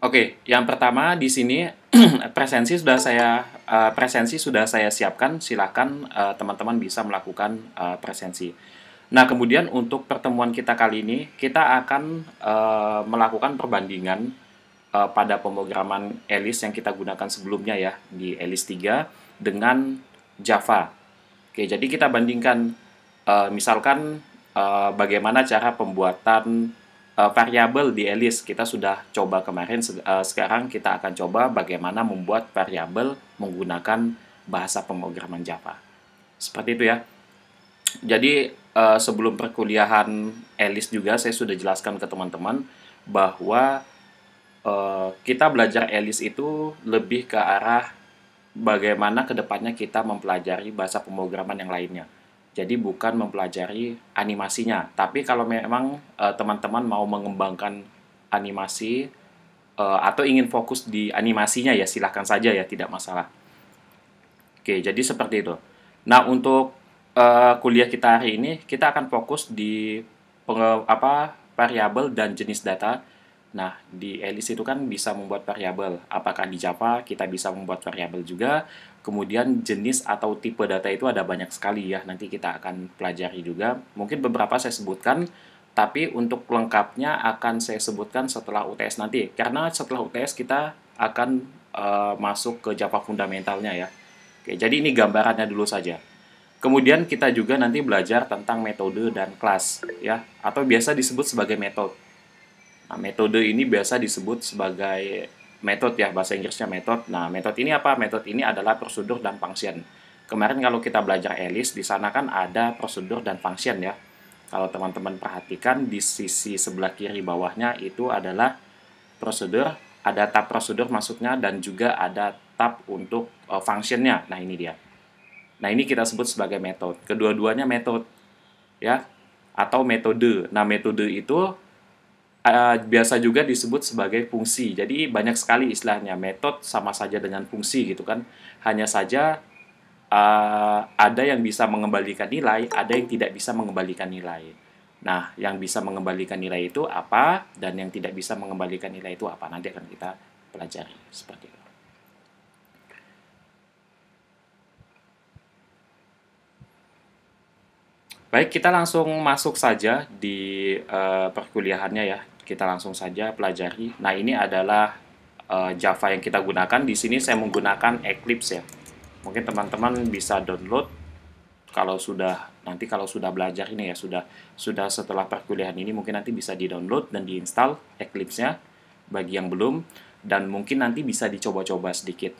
Oke, yang pertama di sini presensi sudah saya siapkan. Silakan teman-teman bisa melakukan presensi. Nah, kemudian untuk pertemuan kita kali ini, kita akan melakukan perbandingan pada pemrograman Alice yang kita gunakan sebelumnya ya, di Alice 3 dengan Java. Oke, jadi kita bandingkan misalkan bagaimana cara pembuatan variabel di Alice. Kita sudah coba kemarin, sekarang kita akan coba bagaimana membuat variabel menggunakan bahasa pemrograman Java. Seperti itu ya. Jadi sebelum perkuliahan Alice juga saya sudah jelaskan ke teman-teman bahwa kita belajar Alice itu lebih ke arah bagaimana kedepannya kita mempelajari bahasa pemrograman yang lainnya. Jadi bukan mempelajari animasinya. Tapi kalau memang teman-teman mau mengembangkan animasi atau ingin fokus di animasinya ya silahkan saja ya, tidak masalah. Oke, jadi seperti itu. Nah, untuk kuliah kita hari ini kita akan fokus di variabel dan jenis data. Nah, di Alice itu kan bisa membuat variabel. Apakah di Java kita bisa membuat variabel juga. Kemudian jenis atau tipe data itu ada banyak sekali ya. Nanti kita akan pelajari juga. Mungkin beberapa saya sebutkan, tapi untuk lengkapnya akan saya sebutkan setelah UTS nanti. Karena setelah UTS kita akan masuk ke Java fundamentalnya ya. Oke, jadi ini gambarannya dulu saja. Kemudian kita juga nanti belajar tentang metode dan kelas ya, atau biasa disebut sebagai metode. Nah, metode ini biasa disebut sebagai metode ya, bahasa Inggrisnya metode. Nah, metode ini apa? Metode ini adalah prosedur dan function. Kemarin kalau kita belajar Alice, di sana kan ada prosedur dan function ya. Kalau teman-teman perhatikan di sisi sebelah kiri bawahnya itu adalah prosedur, ada tab prosedur maksudnya, dan juga ada tab untuk functionnya. Nah, ini dia. Nah, ini kita sebut sebagai metode. Kedua-duanya metode ya, atau metode. Nah, metode itu biasa juga disebut sebagai fungsi. Jadi banyak sekali istilahnya. Metode sama saja dengan fungsi gitu kan. Hanya saja ada yang bisa mengembalikan nilai, ada yang tidak bisa mengembalikan nilai. Nah, yang bisa mengembalikan nilai itu apa, dan yang tidak bisa mengembalikan nilai itu apa, nanti akan kita pelajari seperti itu. Baik, kita langsung masuk saja di perkuliahannya ya. Kita langsung saja pelajari. Nah, ini adalah Java yang kita gunakan. Di sini saya menggunakan Eclipse ya. Mungkin teman-teman bisa download kalau sudah belajar ini ya, sudah setelah perkuliahan ini mungkin nanti bisa di-download dan diinstal Eclipse-nya bagi yang belum, dan mungkin nanti bisa dicoba-coba sedikit.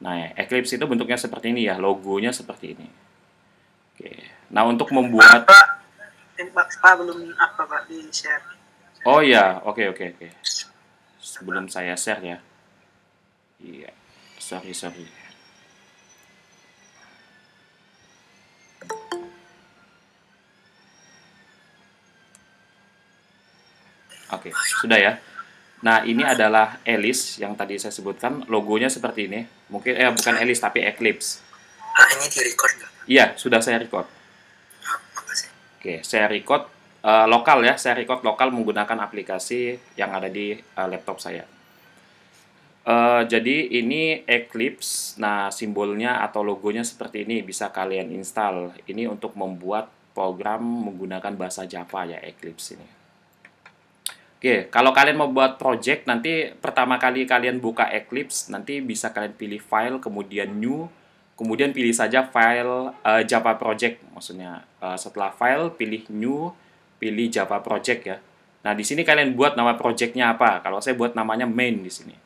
Nah, Eclipse itu bentuknya seperti ini ya, logonya seperti ini. Oke. Nah, untuk membuat Pak belum apa Pak di share. Oh ya, oke oke oke. Sebelum saya share ya. Iya, sorry. Oke, sudah ya. Nah, ini adalah Alice yang tadi saya sebutkan. Logonya seperti ini. Mungkin bukan Alice tapi Eclipse. Ini di record nggak? Iya, sudah saya record. Makasih. Oke, saya record lokal ya. Saya record lokal menggunakan aplikasi yang ada di laptop saya. Jadi ini Eclipse. Nah, simbolnya atau logonya seperti ini. Bisa kalian install. Ini untuk membuat program menggunakan bahasa Java ya, Eclipse ini. Oke, kalau kalian mau buat project, nanti pertama kali kalian buka Eclipse, nanti bisa kalian pilih file, kemudian new, kemudian pilih saja file Java project. Maksudnya setelah file, pilih new, pilih Java project ya. Nah, di sini kalian buat nama projectnya apa. Kalau saya buat namanya main di sini.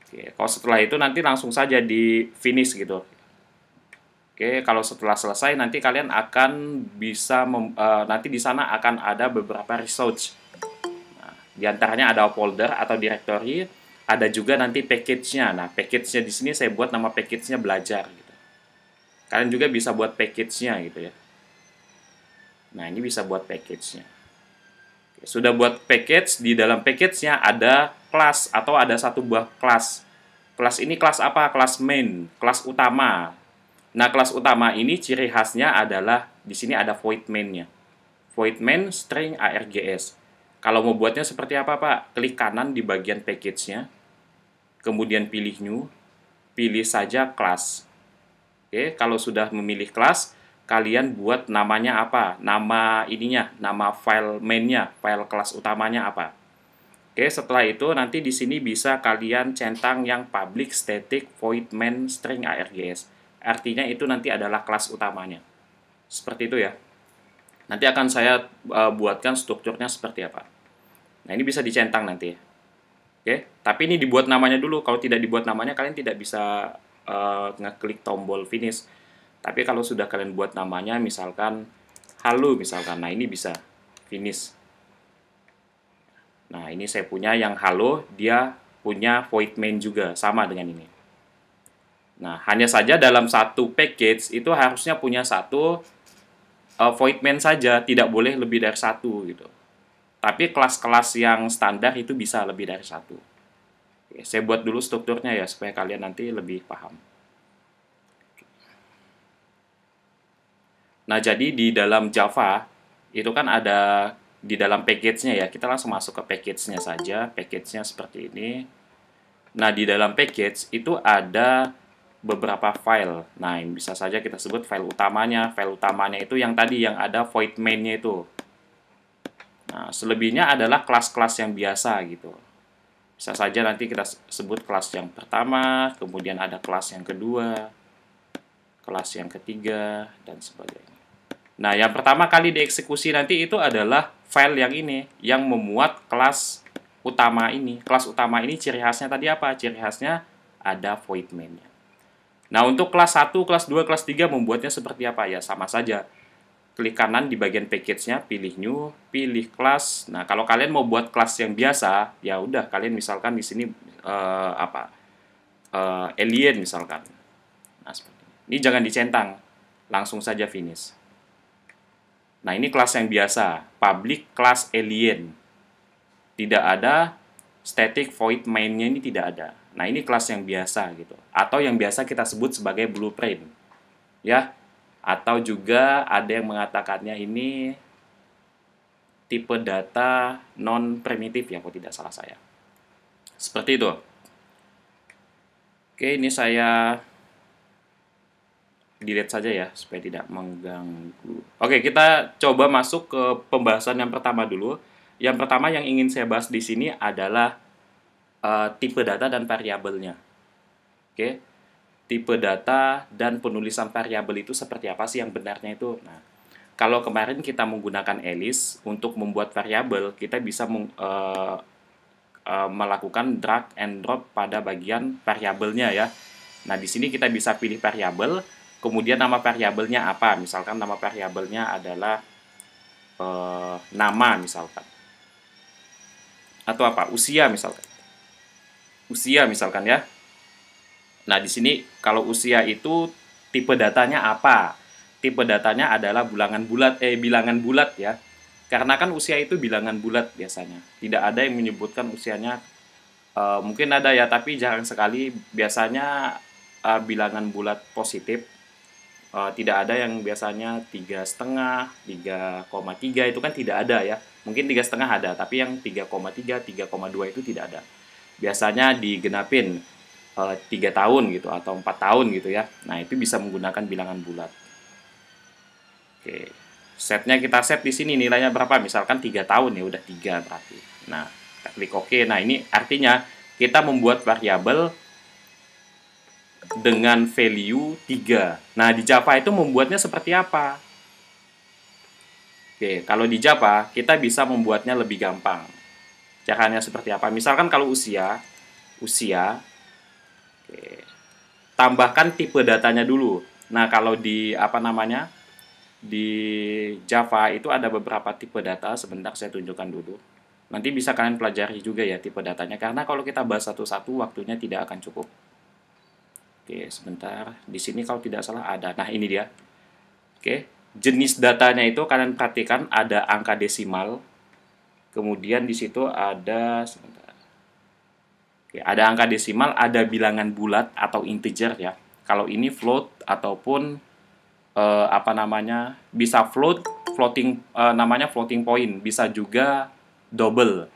Oke, kalau setelah itu nanti langsung saja di finish gitu. Oke, kalau setelah selesai nanti kalian akan bisa nanti di sana akan ada beberapa resource. Di antaranya ada folder atau directory, ada juga nanti package-nya. Nah, package-nya di sini saya buat nama package-nya belajar gitu. Kalian juga bisa buat package-nya gitu ya. Nah, ini bisa buat package-nya. Sudah buat package, di dalam package-nya ada kelas atau ada satu buah kelas. Kelas ini kelas apa? Kelas main, kelas utama. Nah, kelas utama ini ciri khasnya adalah di sini ada void main-nya. Void main string args. Kalau mau buatnya seperti apa, Pak? Klik kanan di bagian package-nya, kemudian pilih new, pilih saja kelas. Oke, kalau sudah memilih kelas, kalian buat namanya apa? Nama ininya, nama file main-nya, file kelas utamanya apa? Oke, setelah itu nanti di sini bisa kalian centang yang public static void main string args. Artinya itu nanti adalah kelas utamanya. Seperti itu ya. Nanti akan saya buatkan strukturnya seperti apa. Nah, ini bisa dicentang nanti. Oke, tapi ini dibuat namanya dulu. Kalau tidak dibuat namanya, kalian tidak bisa ngeklik tombol finish. Tapi kalau sudah kalian buat namanya, misalkan halo misalkan, nah ini bisa finish. Nah, ini saya punya yang halo, dia punya void main juga, sama dengan ini. Nah, hanya saja dalam satu package itu harusnya punya satu void main saja, tidak boleh lebih dari satu gitu. Tapi kelas-kelas yang standar itu bisa lebih dari satu. Oke, saya buat dulu strukturnya ya, supaya kalian nanti lebih paham. Nah, jadi di dalam Java, itu kan ada di dalam package-nya ya, kita langsung masuk ke package-nya saja. Package-nya seperti ini. Nah, di dalam package itu ada beberapa file. Nah, ini bisa saja kita sebut file utamanya. File utamanya itu yang tadi, yang ada void main-nya itu. Nah, selebihnya adalah kelas-kelas yang biasa gitu. Bisa saja nanti kita sebut kelas yang pertama, kemudian ada kelas yang kedua, kelas yang ketiga, dan sebagainya. Nah, yang pertama kali dieksekusi nanti itu adalah file yang ini, yang memuat kelas utama ini. Kelas utama ini ciri khasnya tadi apa? Ciri khasnya ada void main-nya. Nah, untuk kelas 1, kelas 2, kelas 3 membuatnya seperti apa? Ya, sama saja. Klik kanan di bagian package-nya, pilih new, pilih kelas. Nah, kalau kalian mau buat kelas yang biasa, ya udah kalian misalkan di sini alien misalkan. Nah, seperti ini. Ini jangan dicentang, langsung saja finish. Nah, ini kelas yang biasa, public class alien. Tidak ada static void main-nya, ini tidak ada. Nah, ini kelas yang biasa gitu. Atau yang biasa kita sebut sebagai blueprint. Ya, atau juga ada yang mengatakannya ini tipe data non-primitif ya, kalau tidak salah saya. Seperti itu. Oke, ini saya delete saja ya, supaya tidak mengganggu. Oke, kita coba masuk ke pembahasan yang pertama dulu. Yang pertama yang ingin saya bahas di sini adalah tipe data dan variabelnya. Oke, tipe data dan penulisan variabel itu seperti apa sih yang benarnya itu? Nah, kalau kemarin kita menggunakan Alice untuk membuat variabel, kita bisa melakukan drag and drop pada bagian variabelnya ya. Nah, di sini kita bisa pilih variabel, kemudian nama variabelnya apa? Misalkan nama variabelnya adalah nama misalkan. Atau apa? Usia misalkan. Usia misalkan ya. Nah, di sini kalau usia itu tipe datanya apa? Tipe datanya adalah bilangan bulat ya. Karena kan usia itu bilangan bulat biasanya. Tidak ada yang menyebutkan usianya, mungkin ada ya, tapi jarang sekali. Biasanya bilangan bulat positif. Tidak ada yang biasanya 3,5, 3,3 itu kan tidak ada ya. Mungkin 3,5 ada, tapi yang 3,3, 3,2 itu tidak ada. Biasanya digenapin 3 tahun gitu atau 4 tahun gitu ya. Nah, itu bisa menggunakan bilangan bulat. Oke. Setnya kita set di sini nilainya berapa? Misalkan 3 tahun ya, udah 3 berarti. Nah, kita klik OK. Nah, ini artinya kita membuat variabel dengan value 3. Nah, di Java itu membuatnya seperti apa? Oke, kalau di Java kita bisa membuatnya lebih gampang. Caranya seperti apa? Misalkan kalau usia, oke, tambahkan tipe datanya dulu. Nah, kalau di di Java itu ada beberapa tipe data. Sebentar saya tunjukkan dulu. Nanti bisa kalian pelajari juga ya tipe datanya, karena kalau kita bahas satu-satu waktunya tidak akan cukup. Oke, sebentar. Di sini kalau tidak salah ada. Nah, ini dia. Oke, jenis datanya itu kalian perhatikan ada angka desimal. Kemudian di situ ada sebentar. Oke, ada angka desimal, ada bilangan bulat atau integer ya. Kalau ini float ataupun bisa floating, namanya floating point, bisa juga double.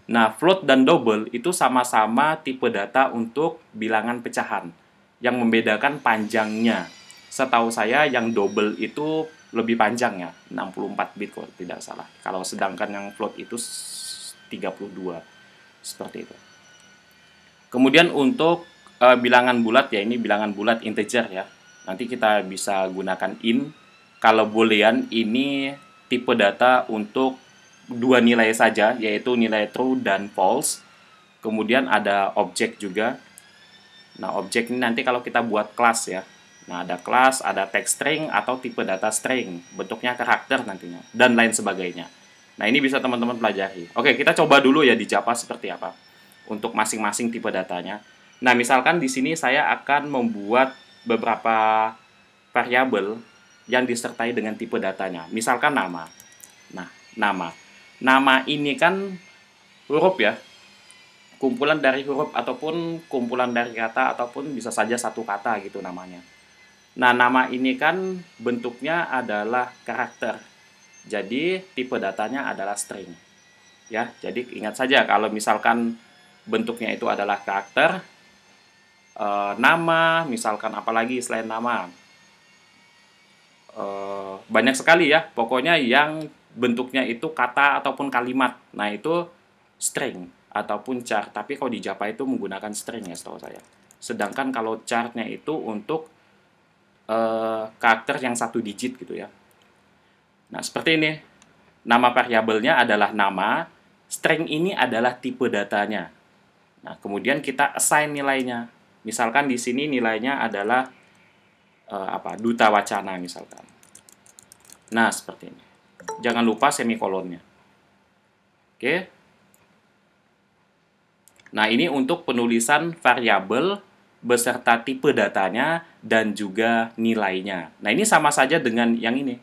Nah, float dan double itu sama-sama tipe data untuk bilangan pecahan. Yang membedakan panjangnya. Setahu saya yang double itu lebih panjang ya, 64 bit kalau tidak salah. Kalau sedangkan yang float itu 32. Seperti itu. Kemudian untuk bilangan bulat ya, ini bilangan bulat integer ya. Nanti kita bisa gunakan in. Kalau boolean ini tipe data untuk dua nilai saja, yaitu nilai true dan false. Kemudian ada objek juga. Nah, objek ini nanti kalau kita buat kelas ya. Nah, ada kelas, ada text string atau tipe data string, bentuknya karakter nantinya, dan lain sebagainya. Nah, ini bisa teman-teman pelajari. Oke, kita coba dulu ya di Java seperti apa untuk masing-masing tipe datanya. Nah, misalkan di sini saya akan membuat beberapa variabel yang disertai dengan tipe datanya. Misalkan nama. Nah, nama. Nama ini kan huruf ya, kumpulan dari huruf ataupun kumpulan dari kata ataupun bisa saja satu kata gitu namanya. Nah, nama ini kan bentuknya adalah karakter. Jadi tipe datanya adalah string. Ya, jadi ingat saja kalau misalkan bentuknya itu adalah karakter, nama, misalkan apalagi selain nama. Banyak sekali ya, pokoknya yang bentuknya itu kata ataupun kalimat. Nah, itu string ataupun char. Tapi kalau di Java itu menggunakan string ya setahu saya. Sedangkan kalau charnya itu untuk karakter yang satu digit gitu ya. Nah, seperti ini. Nama variabelnya adalah nama, string ini adalah tipe datanya. Nah, kemudian kita assign nilainya. Misalkan di sini nilainya adalah duta wacana misalkan. Nah, seperti ini. Jangan lupa semikolonnya. Oke. Nah, ini untuk penulisan variabel beserta tipe datanya dan juga nilainya. Nah, ini sama saja dengan yang ini.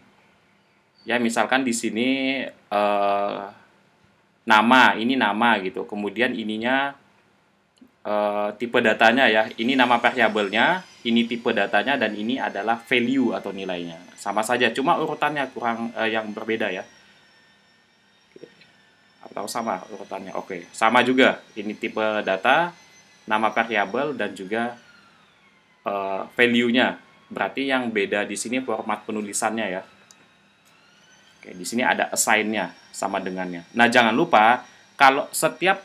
Ya, misalkan di sini ini nama gitu. Kemudian ininya tipe datanya ya. Ini nama variabelnya, ini tipe datanya, dan ini adalah value atau nilainya. Sama saja, cuma urutannya kurang yang berbeda ya. Atau sama urutannya? Oke, sama juga. Ini tipe data, nama variabel, dan juga value-nya. Berarti yang beda di sini format penulisannya ya. Oke, di sini ada assign-nya sama dengannya. Nah, jangan lupa kalau setiap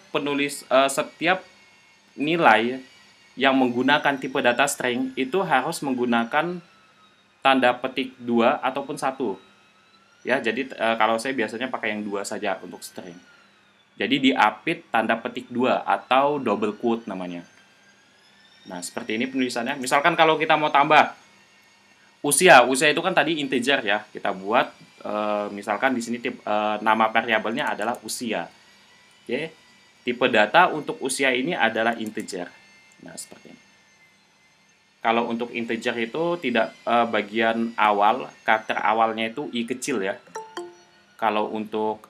nilai yang menggunakan tipe data string itu harus menggunakan tanda petik 2 ataupun 1. Ya, jadi kalau saya biasanya pakai yang 2 saja untuk string. Jadi diapit tanda petik 2 atau double quote namanya. Nah, seperti ini penulisannya. Misalkan kalau kita mau tambah usia itu kan tadi integer ya. Kita buat misalkan di sini nama variabelnya adalah usia. Oke. Tipe data untuk usia ini adalah integer. Nah, seperti ini. Kalau untuk integer itu tidak bagian awal, karakter awalnya itu i kecil ya. Kalau untuk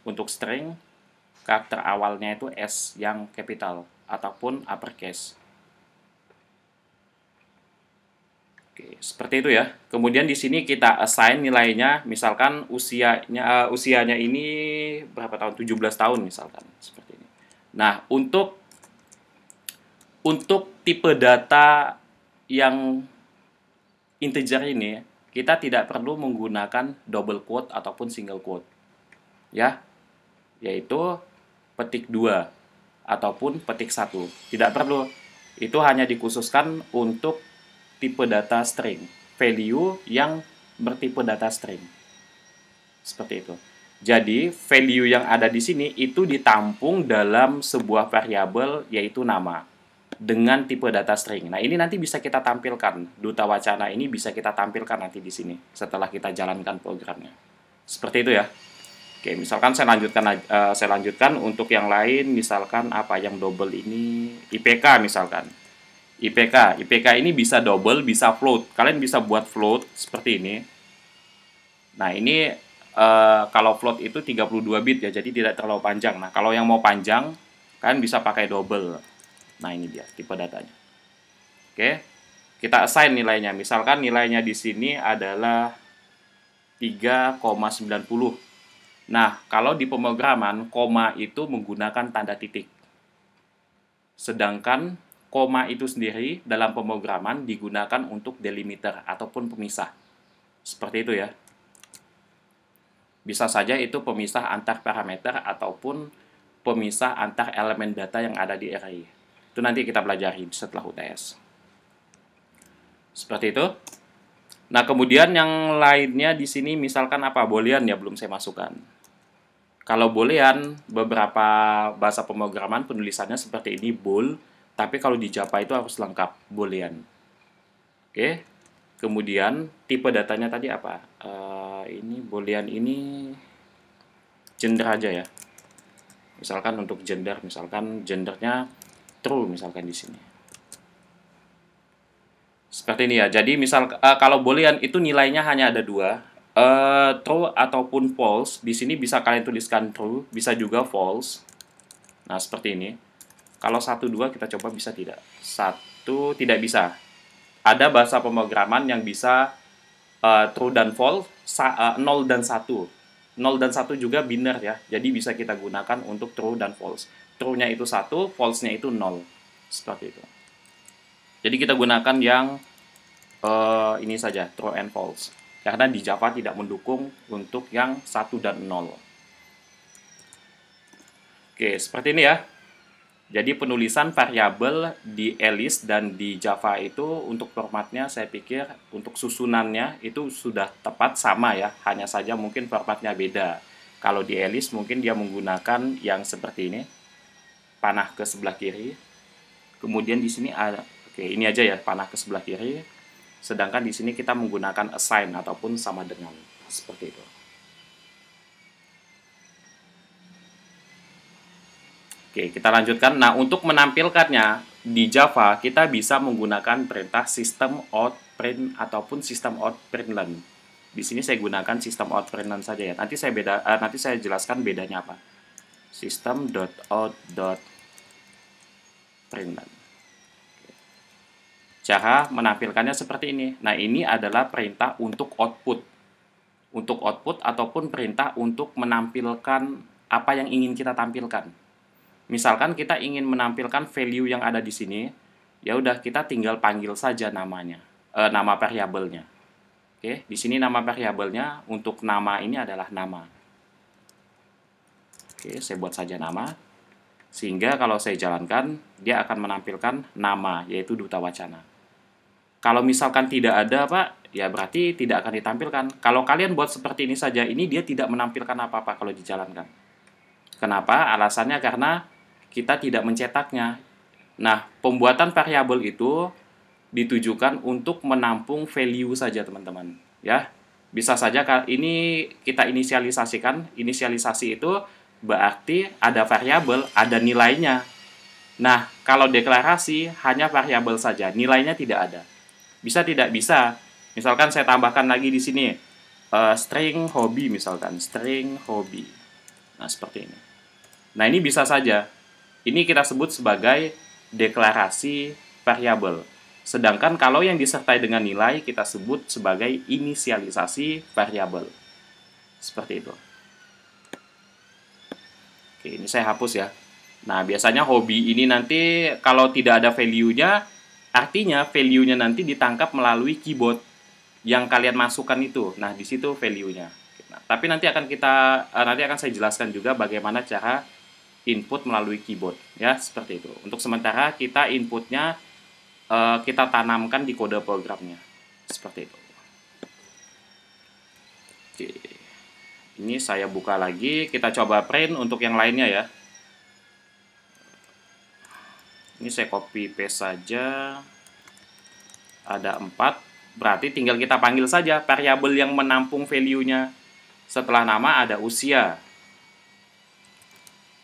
untuk string, karakter awalnya itu s yang capital ataupun uppercase. Oke, seperti itu ya. Kemudian di sini kita assign nilainya, misalkan usianya ini berapa tahun? 17 tahun misalkan, seperti ini. Nah, untuk tipe data yang integer ini, kita tidak perlu menggunakan double quote ataupun single quote. Ya. Yaitu petik 2 ataupun petik 1. Tidak perlu. Itu hanya dikhususkan untuk tipe data string, value yang bertipe data string. Seperti itu. Jadi, value yang ada di sini itu ditampung dalam sebuah variabel yaitu nama dengan tipe data string. Nah, ini nanti bisa kita tampilkan. Duta wacana ini bisa kita tampilkan nanti di sini setelah kita jalankan programnya. Seperti itu ya. Oke, misalkan saya lanjutkan untuk yang lain, misalkan yang double ini IPK misalkan. IPK ini bisa double, bisa float. Kalian bisa buat float seperti ini. Nah, ini kalau float itu 32 bit ya, jadi tidak terlalu panjang. Nah, kalau yang mau panjang, kalian bisa pakai double. Nah, ini dia tipe datanya. Oke. Kita assign nilainya. Misalkan nilainya di sini adalah 3,90. Nah, kalau di pemrograman, koma itu menggunakan tanda titik. Sedangkan koma itu sendiri dalam pemrograman digunakan untuk delimiter ataupun pemisah. Seperti itu ya. Bisa saja itu pemisah antar parameter ataupun pemisah antar elemen data yang ada di array. Itu nanti kita pelajari setelah UTS. Seperti itu. Nah, kemudian yang lainnya di sini misalkan apa? Boolean ya, belum saya masukkan. Kalau Boolean, beberapa bahasa pemrograman penulisannya seperti ini, bool, tapi kalau di Java itu harus lengkap, Boolean. Oke. Kemudian tipe datanya tadi apa? Ini Boolean ini gender aja ya. Misalkan untuk gender, misalkan gendernya true misalkan di sini. Seperti ini ya. Jadi misal kalau Boolean itu nilainya hanya ada dua, true ataupun false. Di sini bisa kalian tuliskan true, bisa juga false. Nah seperti ini. Kalau 1, 2 kita coba bisa tidak? 1 tidak bisa. Ada bahasa pemrograman yang bisa true dan false, 0 dan 1. 0 dan 1 juga biner ya. Jadi bisa kita gunakan untuk true dan false. True-nya itu 1, false-nya itu 0. Seperti itu. Jadi kita gunakan yang ini saja, true and false. Karena di Java tidak mendukung untuk yang 1 dan 0. Oke, seperti ini ya. Jadi penulisan variabel di Alice dan di Java itu untuk formatnya saya pikir untuk susunannya itu sudah tepat sama ya. Hanya saja mungkin formatnya beda. Kalau di Alice mungkin dia menggunakan yang seperti ini. Panah ke sebelah kiri. Kemudian di sini ada, oke ini aja ya, panah ke sebelah kiri. Sedangkan di sini kita menggunakan assign ataupun sama dengan. Seperti itu. Oke, kita lanjutkan. Nah, untuk menampilkannya di Java, kita bisa menggunakan perintah system out print ataupun system out println. Di sini saya gunakan system out println saja ya. Nanti saya jelaskan bedanya apa. System.out.println. Cara menampilkannya seperti ini. Nah, ini adalah perintah untuk output. Untuk output ataupun perintah untuk menampilkan apa yang ingin kita tampilkan. Misalkan kita ingin menampilkan value yang ada di sini, ya udah kita tinggal panggil saja namanya, nama variabelnya. Oke, di sini nama variabelnya untuk nama ini adalah nama. Oke, saya buat saja nama. Sehingga kalau saya jalankan, dia akan menampilkan nama, yaitu Duta Wacana. Kalau misalkan tidak ada, Pak, ya berarti tidak akan ditampilkan. Kalau kalian buat seperti ini saja, ini dia tidak menampilkan apa-apa kalau dijalankan. Kenapa? Alasannya karena kita tidak mencetaknya. Nah, pembuatan variabel itu ditujukan untuk menampung value saja, teman-teman. Ya, bisa saja ini kita inisialisasikan. Inisialisasi itu berarti ada variabel, ada nilainya. Nah, kalau deklarasi hanya variabel saja, nilainya tidak ada. Bisa tidak bisa. Misalkan saya tambahkan lagi di sini string hobi misalkan, string hobi. Nah, seperti ini. Nah, ini bisa saja. Ini kita sebut sebagai deklarasi variabel. Sedangkan kalau yang disertai dengan nilai kita sebut sebagai inisialisasi variabel. Seperti itu. Oke, ini saya hapus ya. Nah, biasanya hobi ini nanti kalau tidak ada value-nya, artinya value-nya nanti ditangkap melalui keyboard yang kalian masukkan itu. Nah, di situ value-nya. Nah, tapi nanti akan saya jelaskan juga bagaimana cara input melalui keyboard ya, seperti itu. Untuk sementara kita inputnya kita tanamkan di kode programnya. Seperti itu. Oke. Ini saya buka lagi, kita coba print untuk yang lainnya ya. Ini saya copy paste saja. Ada 4, berarti tinggal kita panggil saja variabel yang menampung value-nya. Setelah nama ada usia.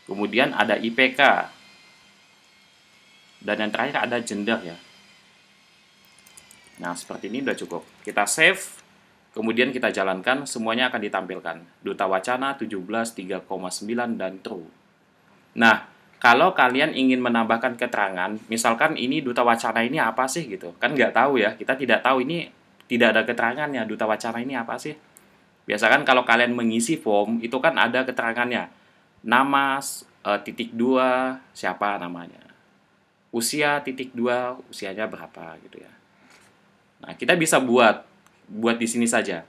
Kemudian ada IPK. Dan yang terakhir ada gender ya. Nah, seperti ini udah cukup. Kita save, kemudian kita jalankan, semuanya akan ditampilkan. Duta Wacana 17, 3,9 dan true. Nah, kalau kalian ingin menambahkan keterangan, misalkan ini Duta Wacana ini apa sih gitu, kan nggak tahu ya, kita tidak tahu ini, tidak ada keterangannya Duta Wacana ini apa sih. Biasakan kalau kalian mengisi form, itu kan ada keterangannya. Nama, titik 2, siapa namanya. Usia, titik 2, usianya berapa gitu ya. Nah, kita bisa buat di sini saja.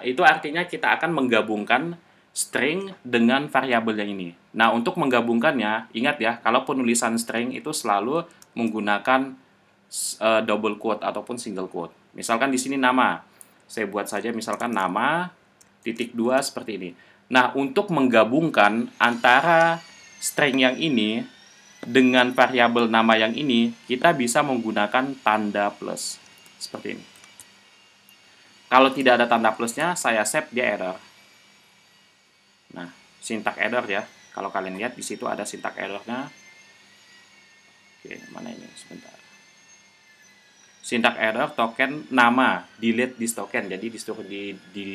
Itu artinya kita akan menggabungkan string dengan variabel yang ini. Nah, untuk menggabungkannya, ingat ya, kalau penulisan string itu selalu menggunakan double quote ataupun single quote. Misalkan di sini nama. Saya buat saja misalkan nama titik 2 seperti ini. Nah, untuk menggabungkan antara string yang ini dengan variabel nama yang ini, kita bisa menggunakan tanda plus. Seperti ini. Kalau tidak ada tanda plusnya, saya save dia error. Nah, syntax error ya. Kalau kalian lihat di situ ada syntax errornya. Oke, mana ini? Sebentar. Syntax error token nama, delete this token, jadi disuruh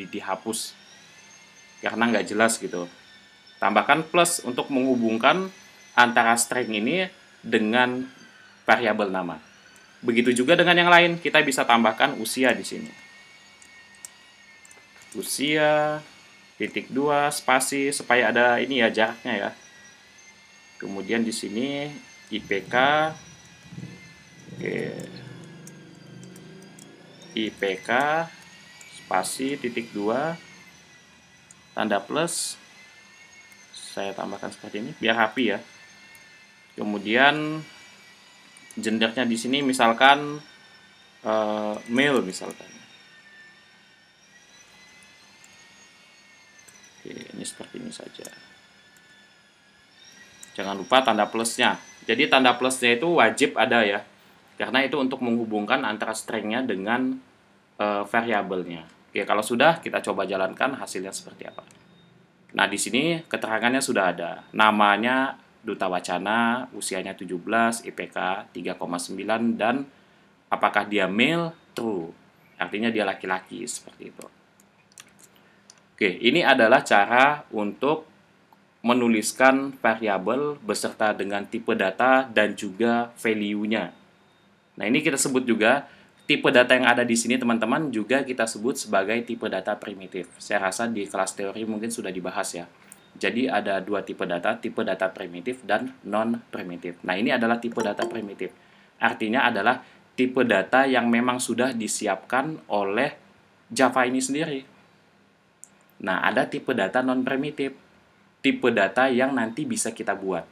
dihapus karena nggak jelas gitu. Tambahkan plus untuk menghubungkan antara string ini dengan variabel nama. Begitu juga dengan yang lain, kita bisa tambahkan usia di sini. Usia titik 2 spasi supaya ada ini ya jaraknya ya. Kemudian di sini IPK. Oke. IPK spasi titik 2 tanda plus, saya tambahkan seperti ini biar rapi ya. Kemudian gendernya di sini misalkan male misalkan. Oke, ini seperti ini saja. Jangan lupa tanda plusnya. Jadi tanda plusnya itu wajib ada ya. Karena itu untuk menghubungkan antara stringnya dengan variabelnya. Oke, kalau sudah kita coba jalankan hasilnya seperti apa. Nah, di sini keterangannya sudah ada. Namanya Duta Wacana, usianya 17, IPK 3,9 dan apakah dia male? True. Artinya dia laki-laki seperti itu. Oke, ini adalah cara untuk menuliskan variabel beserta dengan tipe data dan juga value-nya. Nah, ini kita sebut juga tipe data yang ada di sini teman-teman juga kita sebut sebagai tipe data primitif. Saya rasa di kelas teori mungkin sudah dibahas ya. Jadi ada dua tipe data primitif dan non-primitif. Nah, ini adalah tipe data primitif. Artinya adalah tipe data yang memang sudah disiapkan oleh Java ini sendiri. Nah, ada tipe data non-primitif. Tipe data yang nanti bisa kita buat.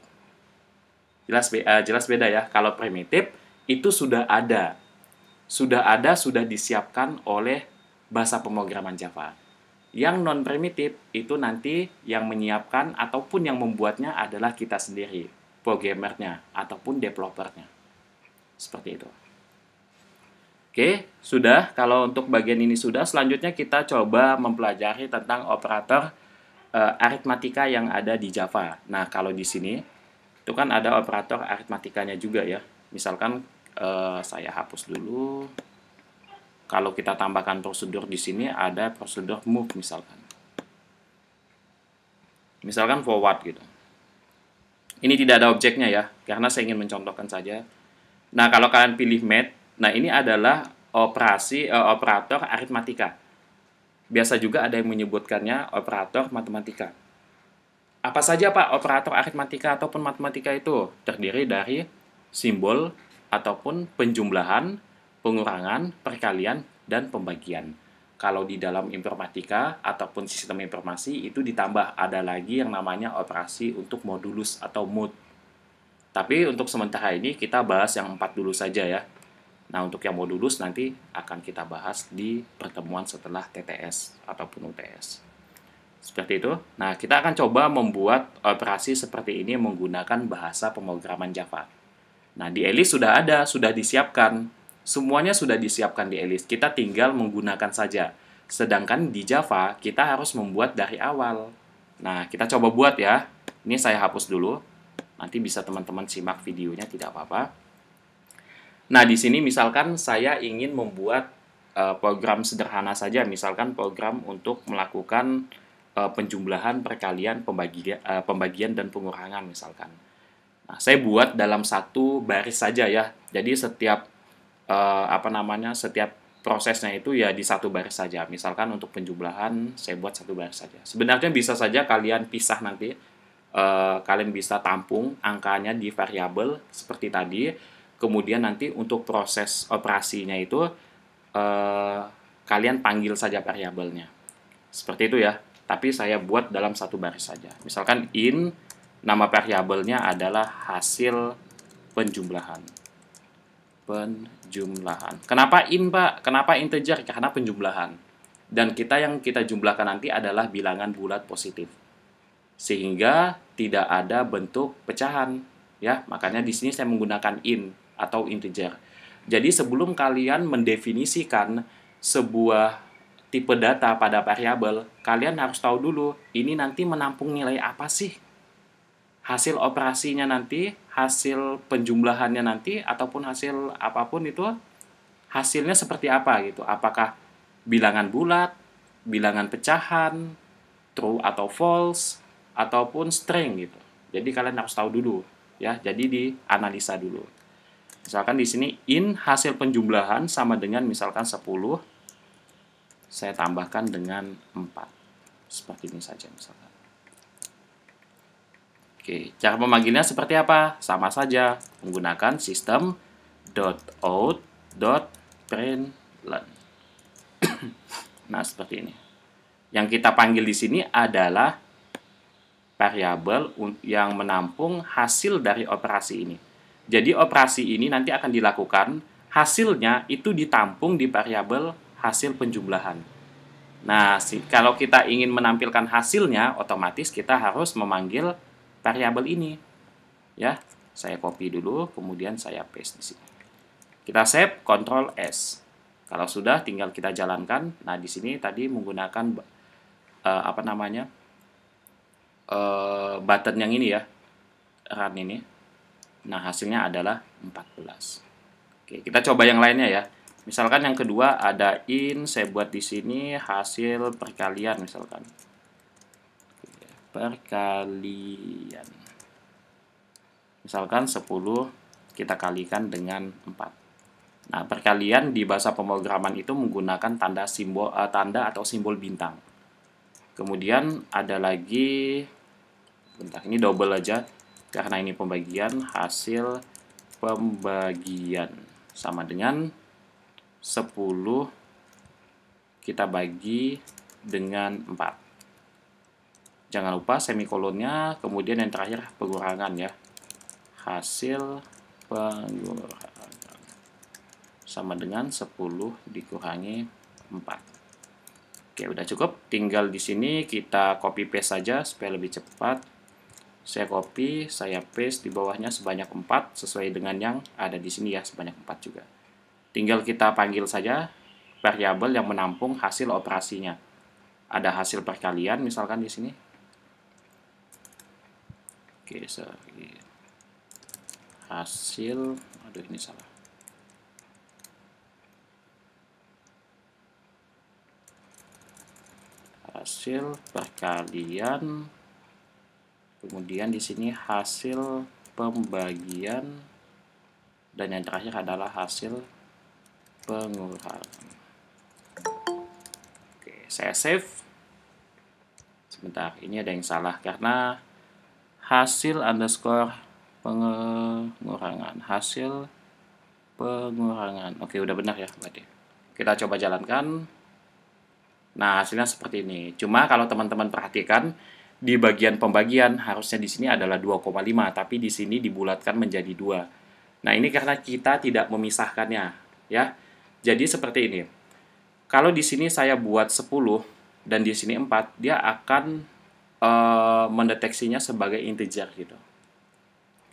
Jelas beda ya. Kalau primitif itu sudah disiapkan oleh bahasa pemrograman Java. Yang non-primitif itu nanti yang menyiapkan ataupun yang membuatnya adalah kita sendiri, programmernya ataupun developernya. Seperti itu. Oke, sudah. Kalau untuk bagian ini sudah, selanjutnya kita coba mempelajari tentang operator aritmatika yang ada di Java. Nah, kalau di sini itu kan ada operator aritmatikanya juga ya. Misalkan saya hapus dulu. Kalau kita tambahkan prosedur di sini ada prosedur move misalkan. Misalkan forward gitu. Ini tidak ada objeknya ya, karena saya ingin mencontohkan saja. Nah, kalau kalian pilih math, nah ini adalah operator aritmatika. Biasa juga ada yang menyebutkannya operator matematika. Apa saja Pak operator aritmatika ataupun matematika itu? Terdiri dari simbol ataupun penjumlahan, pengurangan, perkalian, dan pembagian. Kalau di dalam informatika ataupun sistem informasi itu ditambah ada lagi yang namanya operasi untuk modulus atau mod. Tapi untuk sementara ini kita bahas yang 4 dulu saja ya. Nah, untuk yang modulus nanti akan kita bahas di pertemuan setelah TTS ataupun UTS. Seperti itu. Nah, kita akan coba membuat operasi seperti ini menggunakan bahasa pemrograman Java. Nah, di Elise sudah ada, sudah disiapkan. Semuanya sudah disiapkan di Elise. Kita tinggal menggunakan saja. Sedangkan di Java, kita harus membuat dari awal. Nah, kita coba buat ya. Ini saya hapus dulu. Nanti bisa teman-teman simak videonya, tidak apa-apa. Nah, di sini misalkan saya ingin membuat program sederhana saja. Misalkan program untuk melakukan penjumlahan, perkalian, pembagian, dan pengurangan misalkan. Nah, saya buat dalam satu baris saja ya. Jadi setiap setiap prosesnya itu ya di satu baris saja. Misalkan untuk penjumlahan saya buat satu baris saja. Sebenarnya bisa saja kalian pisah nanti. Kalian bisa tampung angkanya di variabel seperti tadi. Kemudian nanti untuk proses operasinya itu kalian panggil saja variabelnya. Seperti itu ya. Tapi saya buat dalam satu baris saja. Misalkan in, nama variabelnya adalah hasil penjumlahan. Kenapa in, Pak? Kenapa integer? Karena penjumlahan. Dan yang kita jumlahkan nanti adalah bilangan bulat positif. Sehingga tidak ada bentuk pecahan, ya. Makanya di sini saya menggunakan in atau integer. Jadi sebelum kalian mendefinisikan sebuah tipe data pada variabel, kalian harus tahu dulu ini nanti menampung nilai apa sih? Hasil operasinya nanti, hasil penjumlahannya nanti, ataupun hasil apapun itu, hasilnya seperti apa gitu. Apakah bilangan bulat, bilangan pecahan, true atau false, ataupun string gitu. Jadi kalian harus tahu dulu ya. Jadi dianalisa dulu. Misalkan di sini in hasil penjumlahan sama dengan misalkan 10, saya tambahkan dengan 4. Seperti ini saja misalkan. Oke, cara memanggilnya seperti apa? Sama saja, menggunakan sistem .out.println. Nah, seperti ini. Yang kita panggil di sini adalah variabel yang menampung hasil dari operasi ini. Jadi operasi ini nanti akan dilakukan, hasilnya itu ditampung di variabel hasil penjumlahan. Nah, kalau kita ingin menampilkan hasilnya, otomatis kita harus memanggil variabel ini. Ya, saya copy dulu, kemudian saya paste di sini. Kita save, Ctrl S. Kalau sudah, tinggal kita jalankan. Nah, di sini tadi menggunakan button yang ini ya, run ini. Nah, hasilnya adalah 14. Oke, kita coba yang lainnya ya. Misalkan yang kedua ada in, saya buat di sini hasil perkalian misalkan. Perkalian. Misalkan 10 kita kalikan dengan 4. Nah, perkalian di bahasa pemrograman itu menggunakan tanda atau simbol bintang. Kemudian ada lagi, bentar, ini double aja karena ini pembagian, hasil pembagian sama dengan 10 kita bagi dengan 4. Jangan lupa semikolonnya, kemudian yang terakhir pengurangan ya. Hasil pengurangan sama dengan 10 dikurangi 4. Oke, udah cukup. Tinggal di sini kita copy paste saja supaya lebih cepat. Saya copy, saya paste di bawahnya sebanyak 4 sesuai dengan yang ada di sini ya, sebanyak 4 juga. Tinggal kita panggil saja variabel yang menampung hasil operasinya. Ada hasil perkalian misalkan di sini. Oke, hasil, aduh ini salah. Hasil perkalian, kemudian di sini hasil pembagian, dan yang terakhir adalah hasil pengurangan. Oke, saya save. Sebentar, ini ada yang salah karena hasil underscore pengurangan, hasil pengurangan. Oke, udah benar ya berarti. Kita coba jalankan. Nah, hasilnya seperti ini. Cuma kalau teman-teman perhatikan di bagian pembagian harusnya di sini adalah 2,5, tapi di sini dibulatkan menjadi 2. Nah, ini karena kita tidak memisahkannya, ya. Jadi seperti ini. Kalau di sini saya buat 10 dan di sini 4, dia akan mendeteksinya sebagai integer gitu.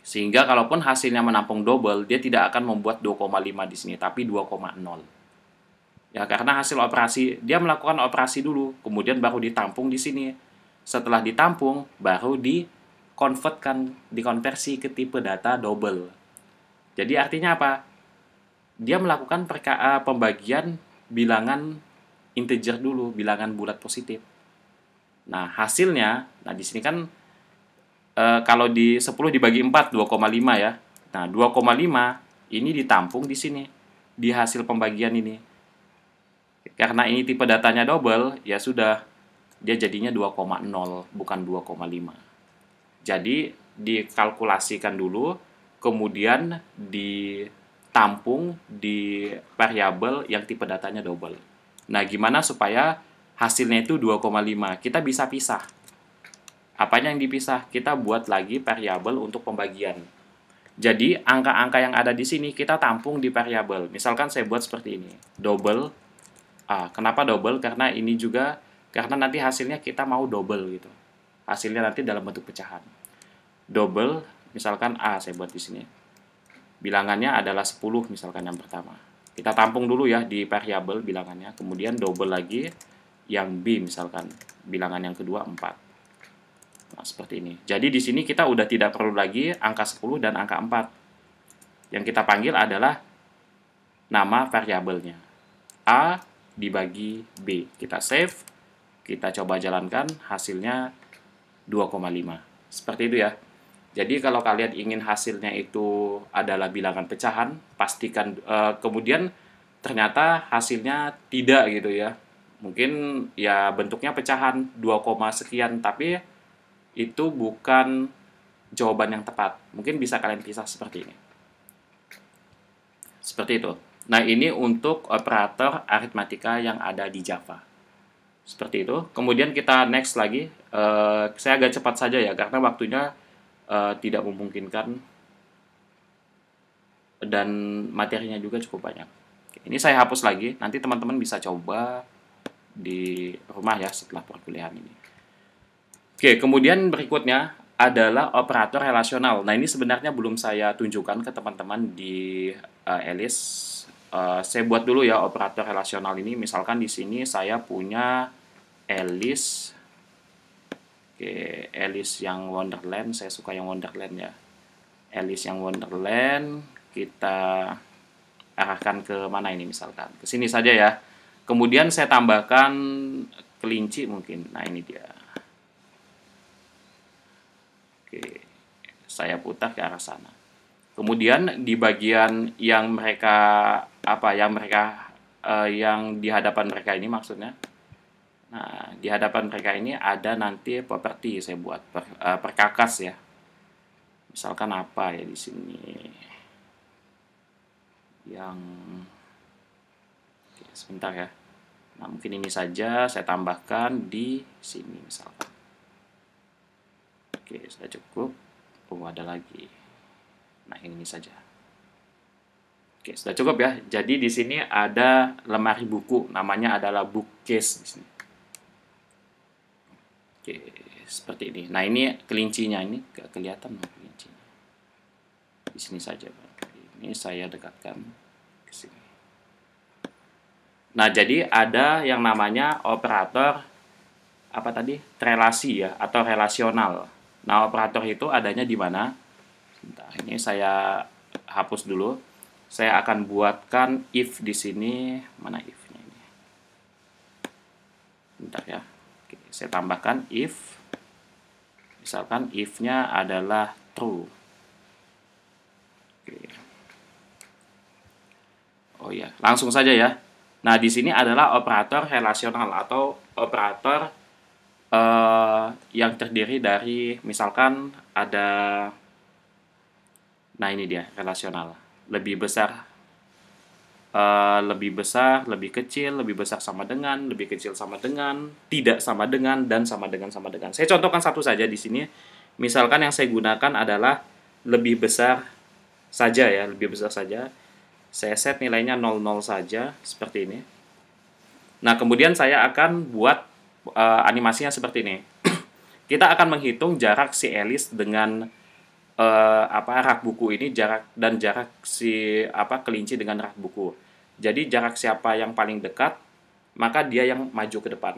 Sehingga kalaupun hasilnya menampung double, dia tidak akan membuat 2,5 di sini, tapi 2,0. Ya, karena hasil operasi, dia melakukan operasi dulu, kemudian baru ditampung di sini. Setelah ditampung, baru dikonversi ke tipe data double. Jadi artinya apa? Dia melakukan pembagian bilangan integer dulu, bilangan bulat positif. Nah, hasilnya, nah di sini kan kalau di 10 dibagi 4, 2,5 ya. Nah, 2,5 ini ditampung di sini, di hasil pembagian ini. Karena ini tipe datanya double, ya sudah, dia jadinya 2,0 bukan 2,5. Jadi dikalkulasikan dulu, kemudian ditampung di variabel yang tipe datanya double. Nah, gimana supaya hasilnya itu 2,5? Kita bisa pisah. Apanya yang dipisah? Kita buat lagi variabel untuk pembagian. Jadi, angka-angka yang ada di sini kita tampung di variabel. Misalkan saya buat seperti ini. Double. Kenapa double? Karena ini juga, karena nanti hasilnya kita mau double gitu. Hasilnya nanti dalam bentuk pecahan. Double, misalkan A saya buat di sini. Bilangannya adalah 10 misalkan yang pertama. Kita tampung dulu ya di variabel bilangannya. Kemudian double lagi yang B misalkan. Bilangan yang kedua 4. Nah, seperti ini. Jadi di sini kita udah tidak perlu lagi angka 10 dan angka 4. Yang kita panggil adalah nama variabelnya. A dibagi B. Kita save, kita coba jalankan, hasilnya 2,5. Seperti itu ya. Jadi kalau kalian ingin hasilnya itu adalah bilangan pecahan, pastikan kemudian ternyata hasilnya tidak gitu ya. Mungkin ya bentuknya pecahan 2, sekian, tapi itu bukan jawaban yang tepat. Mungkin bisa kalian pisah seperti ini. Seperti itu. Nah, ini untuk operator aritmatika yang ada di Java. Seperti itu. Kemudian kita next lagi. Saya agak cepat saja ya, karena waktunya tidak memungkinkan dan materinya juga cukup banyak. Ini saya hapus lagi. Nanti teman-teman bisa coba di rumah ya setelah perkuliahan ini. Oke, kemudian berikutnya adalah operator relasional. Nah, ini sebenarnya belum saya tunjukkan ke teman-teman di Alice. Saya buat dulu ya operator relasional ini. Misalkan di sini saya punya Alice. Oke, Alice yang Wonderland. Saya suka yang Wonderland ya. Alice yang Wonderland. Kita arahkan ke mana ini misalkan. Ke sini saja ya. Kemudian saya tambahkan kelinci mungkin. Nah, ini dia. Oke, saya putar ke arah sana. Kemudian di bagian yang mereka yang di hadapan mereka ini maksudnya. Nah, di hadapan mereka ini ada nanti properti saya buat perkakas ya. Misalkan apa ya di sini? Oke, sebentar ya. Nah, mungkin ini saja saya tambahkan di sini misalkan. Oke, sudah cukup. Oh, ada lagi. Nah, ini saja. Oke, sudah cukup ya. Jadi di sini ada lemari buku, namanya adalah bookcase di sini. Oke, seperti ini. Nah, ini kelincinya, ini nggak kelihatan kelincinya. Di sini saja, Pak. Ini saya dekatkan ke sini. Nah, jadi ada yang namanya operator apa tadi? Relasi ya atau relasional. Nah, operator itu adanya di mana? Bentar, ini saya hapus dulu. Saya akan buatkan if di sini. Mana if-nya ini? Bentar ya. Oke, saya tambahkan if. Misalkan if-nya adalah true. Oke. Oh ya, langsung saja ya. Nah, di sini adalah operator relasional atau operator yang terdiri dari misalkan ada, nah ini dia relasional, lebih besar, lebih kecil, lebih besar sama dengan, lebih kecil sama dengan, tidak sama dengan, dan sama dengan sama dengan. Saya contohkan satu saja di sini. Misalkan yang saya gunakan adalah lebih besar saja ya, lebih besar saja. Saya set nilainya 00 saja seperti ini. Nah, kemudian saya akan buat animasinya seperti ini. Kita akan menghitung jarak si Alice dengan rak buku ini, jarak si kelinci dengan rak buku. Jadi jarak siapa yang paling dekat, maka dia yang maju ke depan.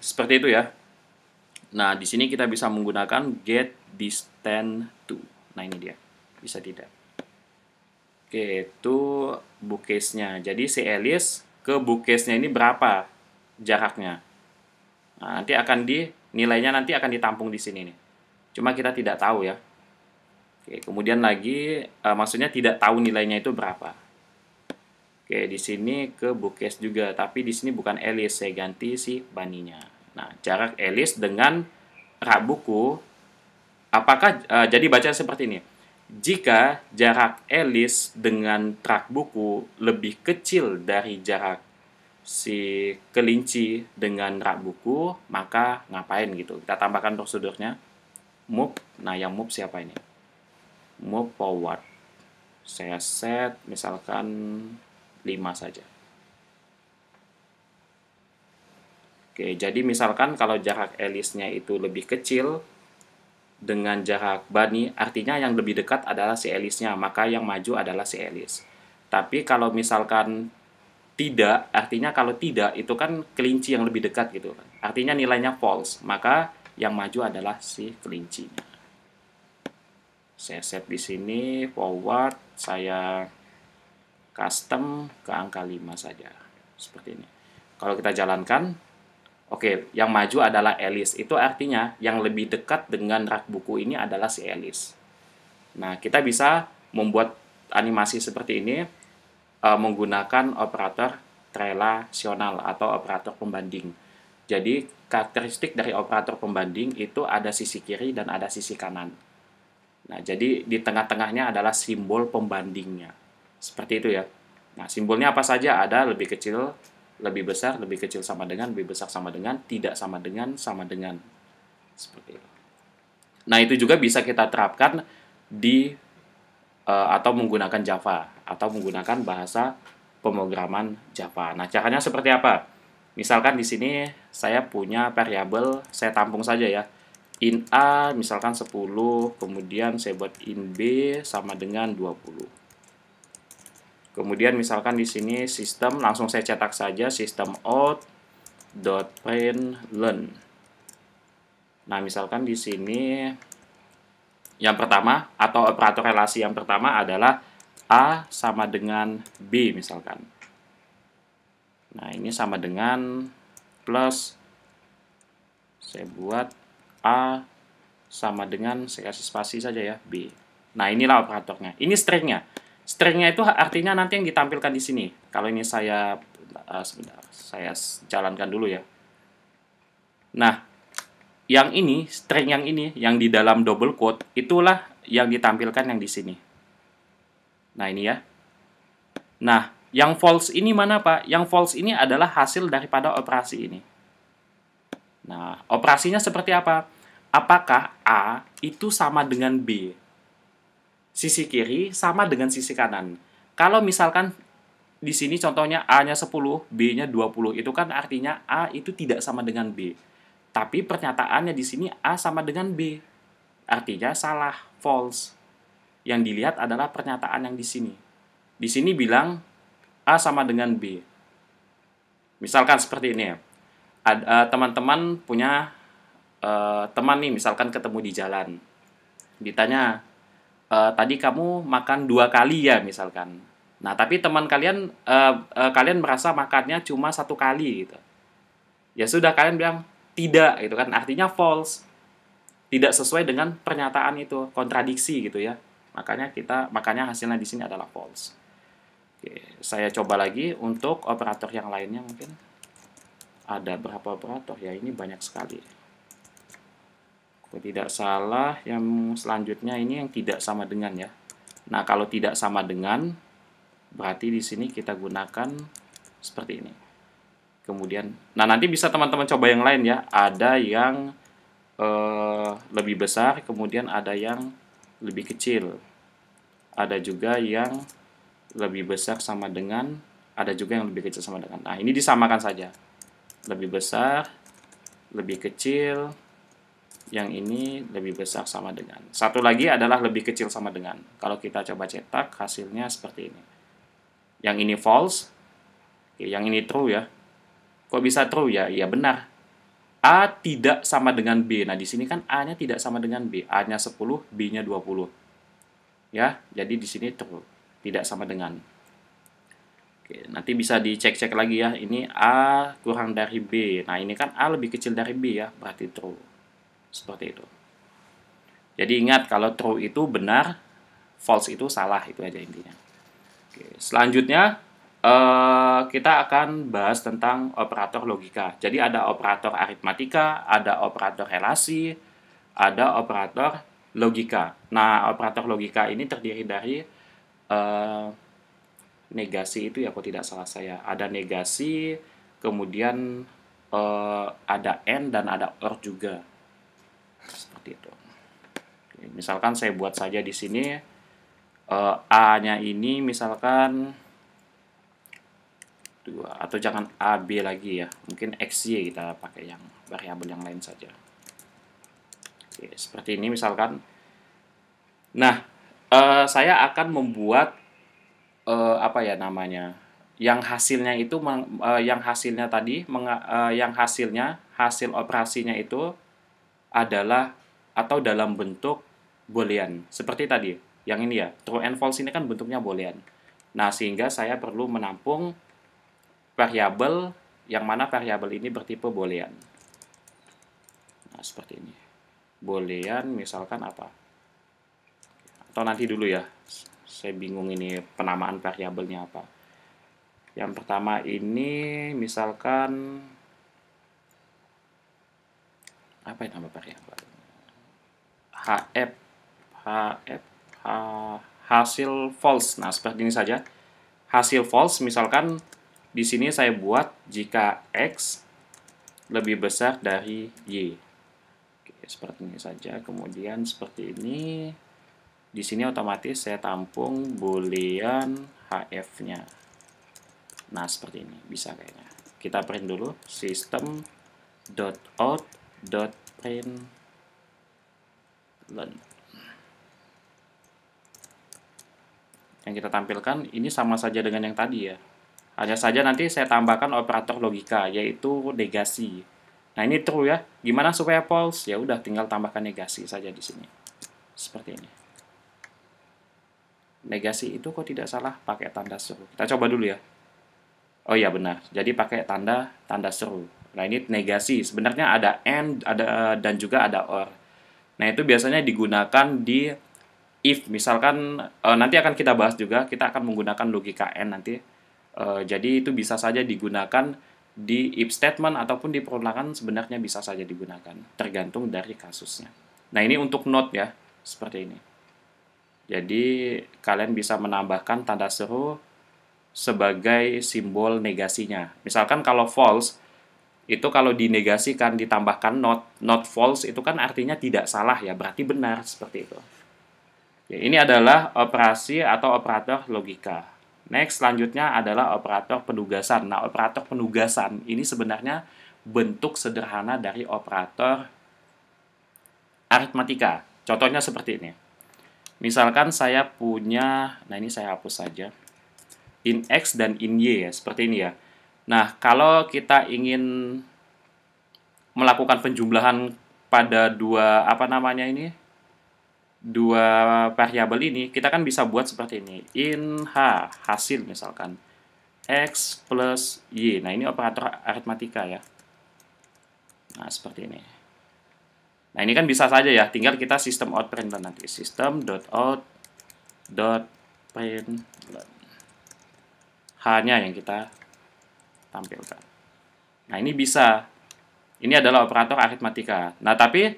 Seperti itu ya. Nah, di sini kita bisa menggunakan get distance to. Nah, ini dia. Bisa tidak. Oke, itu bookcase-nya. Jadi si Alice ke bookcase-nya ini berapa jaraknya? Nah, nilainya nanti akan ditampung di sini nih. Cuma kita tidak tahu ya. Oke, kemudian lagi maksudnya tidak tahu nilainya itu berapa. Oke, di sini ke bookcase juga, tapi di sini bukan Alice, saya ganti si Bunny-nya. Nah, jarak Alice dengan rak buku, apakah jadi baca seperti ini. Jika jarak Alice dengan rak buku lebih kecil dari jarak si kelinci dengan rak buku, maka ngapain gitu. Kita tambahkan prosedurnya. Move, nah yang move siapa ini? Move forward. Saya set misalkan 5 saja. Oke, jadi misalkan kalau jarak Alice-nya itu lebih kecil dengan jarak Bunny, artinya yang lebih dekat adalah si Alice-nya, maka yang maju adalah si Alice. Tapi kalau misalkan tidak, artinya kalau tidak itu kan kelinci yang lebih dekat gitu kan. Artinya nilainya false, maka yang maju adalah si kelincinya. Saya set di sini forward, saya custom ke angka 5 saja. Seperti ini. Kalau kita jalankan, oke, yang maju adalah Alice. Itu artinya yang lebih dekat dengan rak buku ini adalah si Alice. Nah, kita bisa membuat animasi seperti ini menggunakan operator relasional atau operator pembanding. Jadi, karakteristik dari operator pembanding itu ada sisi kiri dan ada sisi kanan. Nah, jadi di tengah-tengahnya adalah simbol pembandingnya. Seperti itu ya. Nah, simbolnya apa saja? Ada lebih kecil, lebih besar, lebih kecil sama dengan, lebih besar sama dengan, tidak sama dengan, sama dengan. Seperti itu. Nah, itu juga bisa kita terapkan di atau menggunakan Java atau menggunakan bahasa pemrograman Java. Nah, caranya seperti apa? Misalkan di sini saya punya variabel, saya tampung saja ya. In A misalkan 10, kemudian saya buat in B sama dengan 20. Kemudian misalkan di sini sistem, langsung saya cetak saja sistem out.println. Nah, misalkan di sini yang pertama atau operator relasi yang pertama adalah A sama dengan B misalkan. Nah, ini sama dengan plus, saya buat A sama dengan, saya kasih spasi saja ya, B. Nah, inilah operatornya. Ini stringnya. Stringnya itu artinya nanti yang ditampilkan di sini. Kalau ini saya, sebentar, saya jalankan dulu ya. Nah, yang ini, string yang ini, yang di dalam double quote, itulah yang ditampilkan yang di sini. Nah, ini ya. Nah, yang false ini mana, Pak? Yang false ini adalah hasil daripada operasi ini. Nah, operasinya seperti apa? Apakah A itu sama dengan B? Sisi kiri sama dengan sisi kanan. Kalau misalkan di sini contohnya A-nya 10, B-nya 20, itu kan artinya A itu tidak sama dengan B. Tapi pernyataannya di sini A sama dengan B. Artinya salah, false. Yang dilihat adalah pernyataan yang di sini. Di sini bilang A sama dengan B. Misalkan seperti ini ya. Teman-teman punya teman nih, misalkan ketemu di jalan. Ditanya, tadi kamu makan 2 kali ya misalkan. Nah, tapi teman kalian, kalian merasa makannya cuma 1 kali gitu. Ya sudah, kalian bilang tidak gitu kan, artinya false, tidak sesuai dengan pernyataan itu, kontradiksi gitu ya. Makanya hasilnya di sini adalah false. Oke, saya coba lagi untuk operator yang lainnya mungkin. Ada berapa operator ya? Ini banyak sekali. Kalau tidak salah yang selanjutnya ini yang tidak sama dengan ya. Nah, kalau tidak sama dengan berarti di sini kita gunakan seperti ini. Kemudian, nah nanti bisa teman-teman coba yang lain ya. Ada yang lebih besar, kemudian ada yang lebih kecil. Ada juga yang lebih besar sama dengan, ada juga yang lebih kecil sama dengan. Nah, ini disamakan saja. Lebih besar, lebih kecil, yang ini lebih besar sama dengan. Satu lagi adalah lebih kecil sama dengan. Kalau kita coba cetak, hasilnya seperti ini. Yang ini false, yang ini true ya. Kok bisa true ya? Iya benar. A tidak sama dengan B. Nah, di sini kan A-nya tidak sama dengan B. A-nya 10, B-nya 20. Ya, jadi di sini true. Tidak sama dengan. Oke, nanti bisa dicek-cek lagi ya. Ini A kurang dari B. Nah, ini kan A lebih kecil dari B ya, berarti true. Seperti itu. Jadi ingat, kalau true itu benar, false itu salah, itu aja intinya. Oke, selanjutnya kita akan bahas tentang operator logika. Jadi ada operator aritmatika, ada operator relasi, ada operator logika. Nah, operator logika ini terdiri dari negasi itu ya, kalau tidak salah saya. Ada negasi, kemudian ada AND dan ada OR juga. Seperti itu. Oke, misalkan saya buat saja di sini A-nya ini misalkan 2, atau jangan AB lagi ya, mungkin XY kita pakai yang variabel yang lain saja. Oke, seperti ini misalkan. Nah, saya akan membuat apa ya namanya, yang hasilnya itu yang hasilnya tadi yang hasil operasinya itu adalah atau dalam bentuk boolean seperti tadi. Yang ini ya, true and false ini kan bentuknya boolean. Nah, sehingga saya perlu menampung variabel yang mana variabel ini bertipe boolean. Nah, seperti ini. Boolean misalkan apa? Atau nanti dulu ya. Saya bingung ini penamaan variabelnya apa. Yang pertama ini misalkan apa yang nama variabel? Hasil false. Nah, seperti ini saja. Hasil false misalkan di sini saya buat jika X lebih besar dari Y. Oke, seperti ini saja. Kemudian seperti ini. Di sini otomatis saya tampung boolean HF-nya. Nah, seperti ini. Bisa kayaknya. Kita print dulu. System.out.println. Yang kita tampilkan ini sama saja dengan yang tadi ya. Hanya saja nanti saya tambahkan operator logika, yaitu negasi. Nah, ini true ya. Gimana supaya false? Ya udah, tinggal tambahkan negasi saja di sini. Seperti ini. Negasi itu kok tidak salah pakai tanda seru. Kita coba dulu ya. Oh iya benar. Jadi pakai tanda seru. Nah, ini negasi. Sebenarnya ada AND, dan juga ada OR. Nah, itu biasanya digunakan di if. Misalkan nanti akan kita bahas juga, kita akan menggunakan logika AND nanti. Jadi itu bisa saja digunakan di if statement ataupun di perulangan, sebenarnya bisa saja digunakan. Tergantung dari kasusnya. Nah, ini untuk note ya. Seperti ini. Jadi kalian bisa menambahkan tanda seru sebagai simbol negasinya. Misalkan kalau false, itu kalau dinegasikan ditambahkan not false, itu kan artinya tidak salah ya, berarti benar, seperti itu. Ya, ini adalah operasi atau operator logika. Next, selanjutnya adalah operator penugasan. Nah, operator penugasan ini sebenarnya bentuk sederhana dari operator aritmatika. Contohnya seperti ini. Misalkan saya punya, nah ini saya hapus saja, in X dan in Y ya, seperti ini ya. Nah, kalau kita ingin melakukan penjumlahan pada dua variabel ini, kita kan bisa buat seperti ini. In H, hasil misalkan X plus Y. Nah, ini operator aritmatika ya. Nah, seperti ini. Nah, ini kan bisa saja ya, tinggal kita sistem out println nanti. System.out.println. H-nya yang kita tampilkan. Nah, ini bisa. Ini adalah operator aritmatika. Nah, tapi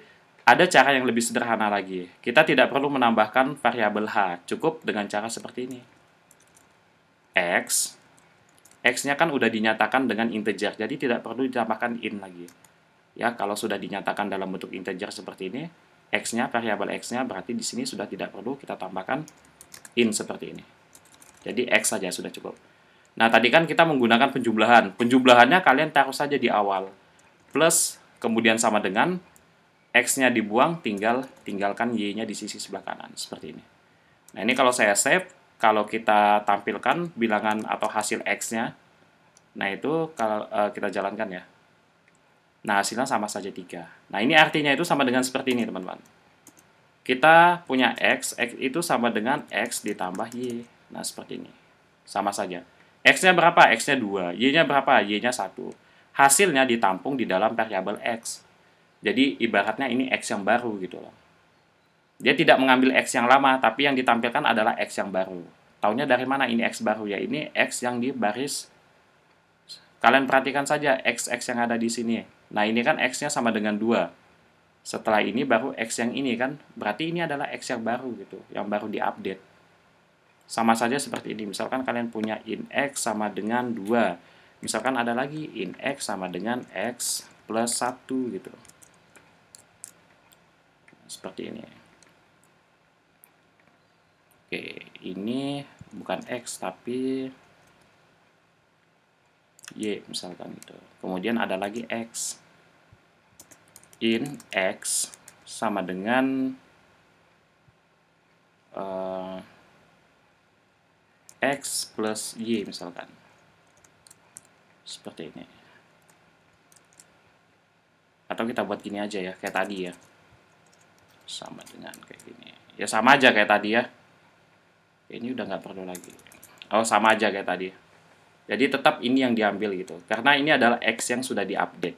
ada cara yang lebih sederhana lagi. Kita tidak perlu menambahkan variabel H. Cukup dengan cara seperti ini. X-nya kan udah dinyatakan dengan integer, jadi tidak perlu ditambahkan in lagi. Ya, kalau sudah dinyatakan dalam bentuk integer seperti ini, X-nya, variabel X-nya, berarti di sini sudah tidak perlu kita tambahkan in seperti ini. Jadi X saja sudah cukup. Nah, tadi kan kita menggunakan penjumlahan. Penjumlahannya kalian taruh saja di awal. Plus, kemudian sama dengan X-nya dibuang, tinggalkan Y-nya di sisi sebelah kanan. Seperti ini. Nah, ini kalau saya save, kalau kita tampilkan bilangan atau hasil X-nya, nah itu kalau kita jalankan ya. Nah, hasilnya sama saja 3. Nah, ini artinya itu sama dengan seperti ini, teman-teman. Kita punya X itu sama dengan X ditambah Y. Nah, seperti ini. Sama saja. X-nya berapa? X-nya 2. Y-nya berapa? Y-nya 1. Hasilnya ditampung di dalam variabel X. Jadi, ibaratnya ini X yang baru gitu loh. Dia tidak mengambil X yang lama, tapi yang ditampilkan adalah X yang baru. Taunya dari mana ini X baru ya? Ini X yang di baris, kalian perhatikan saja X yang ada di sini. Nah, ini kan X-nya sama dengan 2. Setelah ini baru X yang ini kan, berarti ini adalah X yang baru gitu, yang baru diupdate. Sama saja seperti ini, misalkan kalian punya in X sama dengan 2. Misalkan ada lagi in X sama dengan X plus 1 gitu. Seperti ini. Oke, ini bukan X tapi Y misalkan itu. Kemudian ada lagi X. In X sama dengan X plus Y misalkan. Seperti ini. Atau kita buat gini aja ya, kayak tadi ya. Sama dengan kayak gini. Ya sama aja kayak tadi ya. Ini udah nggak perlu lagi. Oh, sama aja kayak tadi. Jadi tetap ini yang diambil gitu. Karena ini adalah X yang sudah diupdate.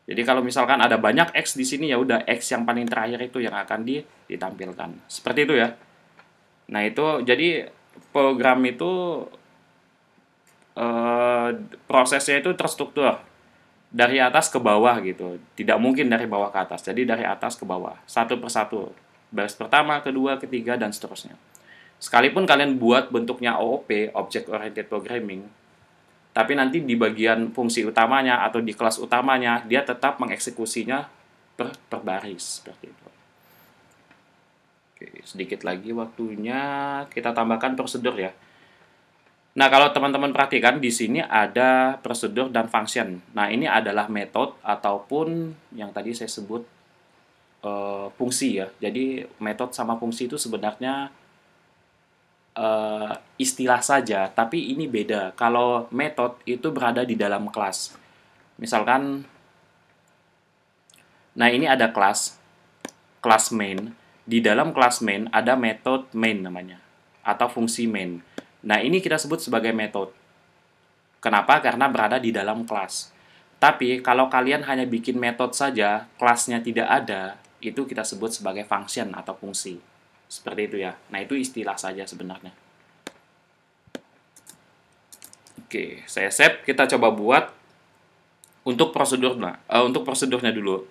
Jadi kalau misalkan ada banyak X di sini, ya udah X yang paling terakhir itu yang akan ditampilkan. Seperti itu ya. Nah, itu jadi program itu prosesnya itu terstruktur dari atas ke bawah gitu. Tidak mungkin dari bawah ke atas. Jadi dari atas ke bawah, satu persatu. Baris pertama, kedua, ketiga, dan seterusnya. Sekalipun kalian buat bentuknya OOP, Object Oriented Programming, tapi nanti di bagian fungsi utamanya atau di kelas utamanya, dia tetap mengeksekusinya per baris. Seperti itu. Oke, sedikit lagi waktunya, kita tambahkan prosedur ya. Nah, kalau teman-teman perhatikan, di sini ada prosedur dan function. Nah, ini adalah metode ataupun yang tadi saya sebut fungsi ya. Jadi, metode sama fungsi itu sebenarnya istilah saja, tapi ini beda. Kalau metode itu berada di dalam kelas. Misalkan, nah ini ada kelas main. Di dalam kelas main ada metode main namanya, atau fungsi main. Nah, ini kita sebut sebagai metode. Kenapa? Karena berada di dalam kelas. Tapi, kalau kalian hanya bikin metode saja, kelasnya tidak ada, itu kita sebut sebagai function atau fungsi. Seperti itu ya. Nah, itu istilah saja sebenarnya. Oke, saya save. Kita coba buat untuk prosedurnya dulu.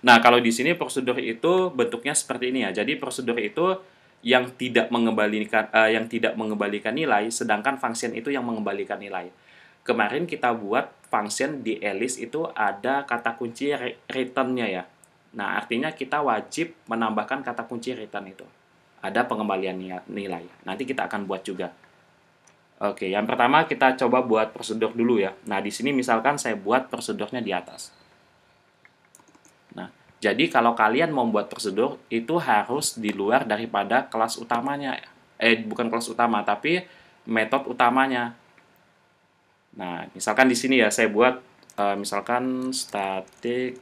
Nah, kalau di sini prosedur itu bentuknya seperti ini ya. Jadi, prosedur itu yang tidak mengembalikan nilai, sedangkan function itu yang mengembalikan nilai. Kemarin kita buat function di Alice itu ada kata kunci return-nya ya. Nah, artinya kita wajib menambahkan kata kunci return itu. Ada pengembalian nilai. Nanti kita akan buat juga. Oke, yang pertama kita coba buat prosedur dulu ya. Nah, di sini misalkan saya buat prosedurnya di atas. Nah, jadi kalau kalian mau buat prosedur, itu harus di luar daripada kelas utamanya. Bukan kelas utama, tapi metode utamanya. Nah, misalkan di sini ya, saya buat misalkan static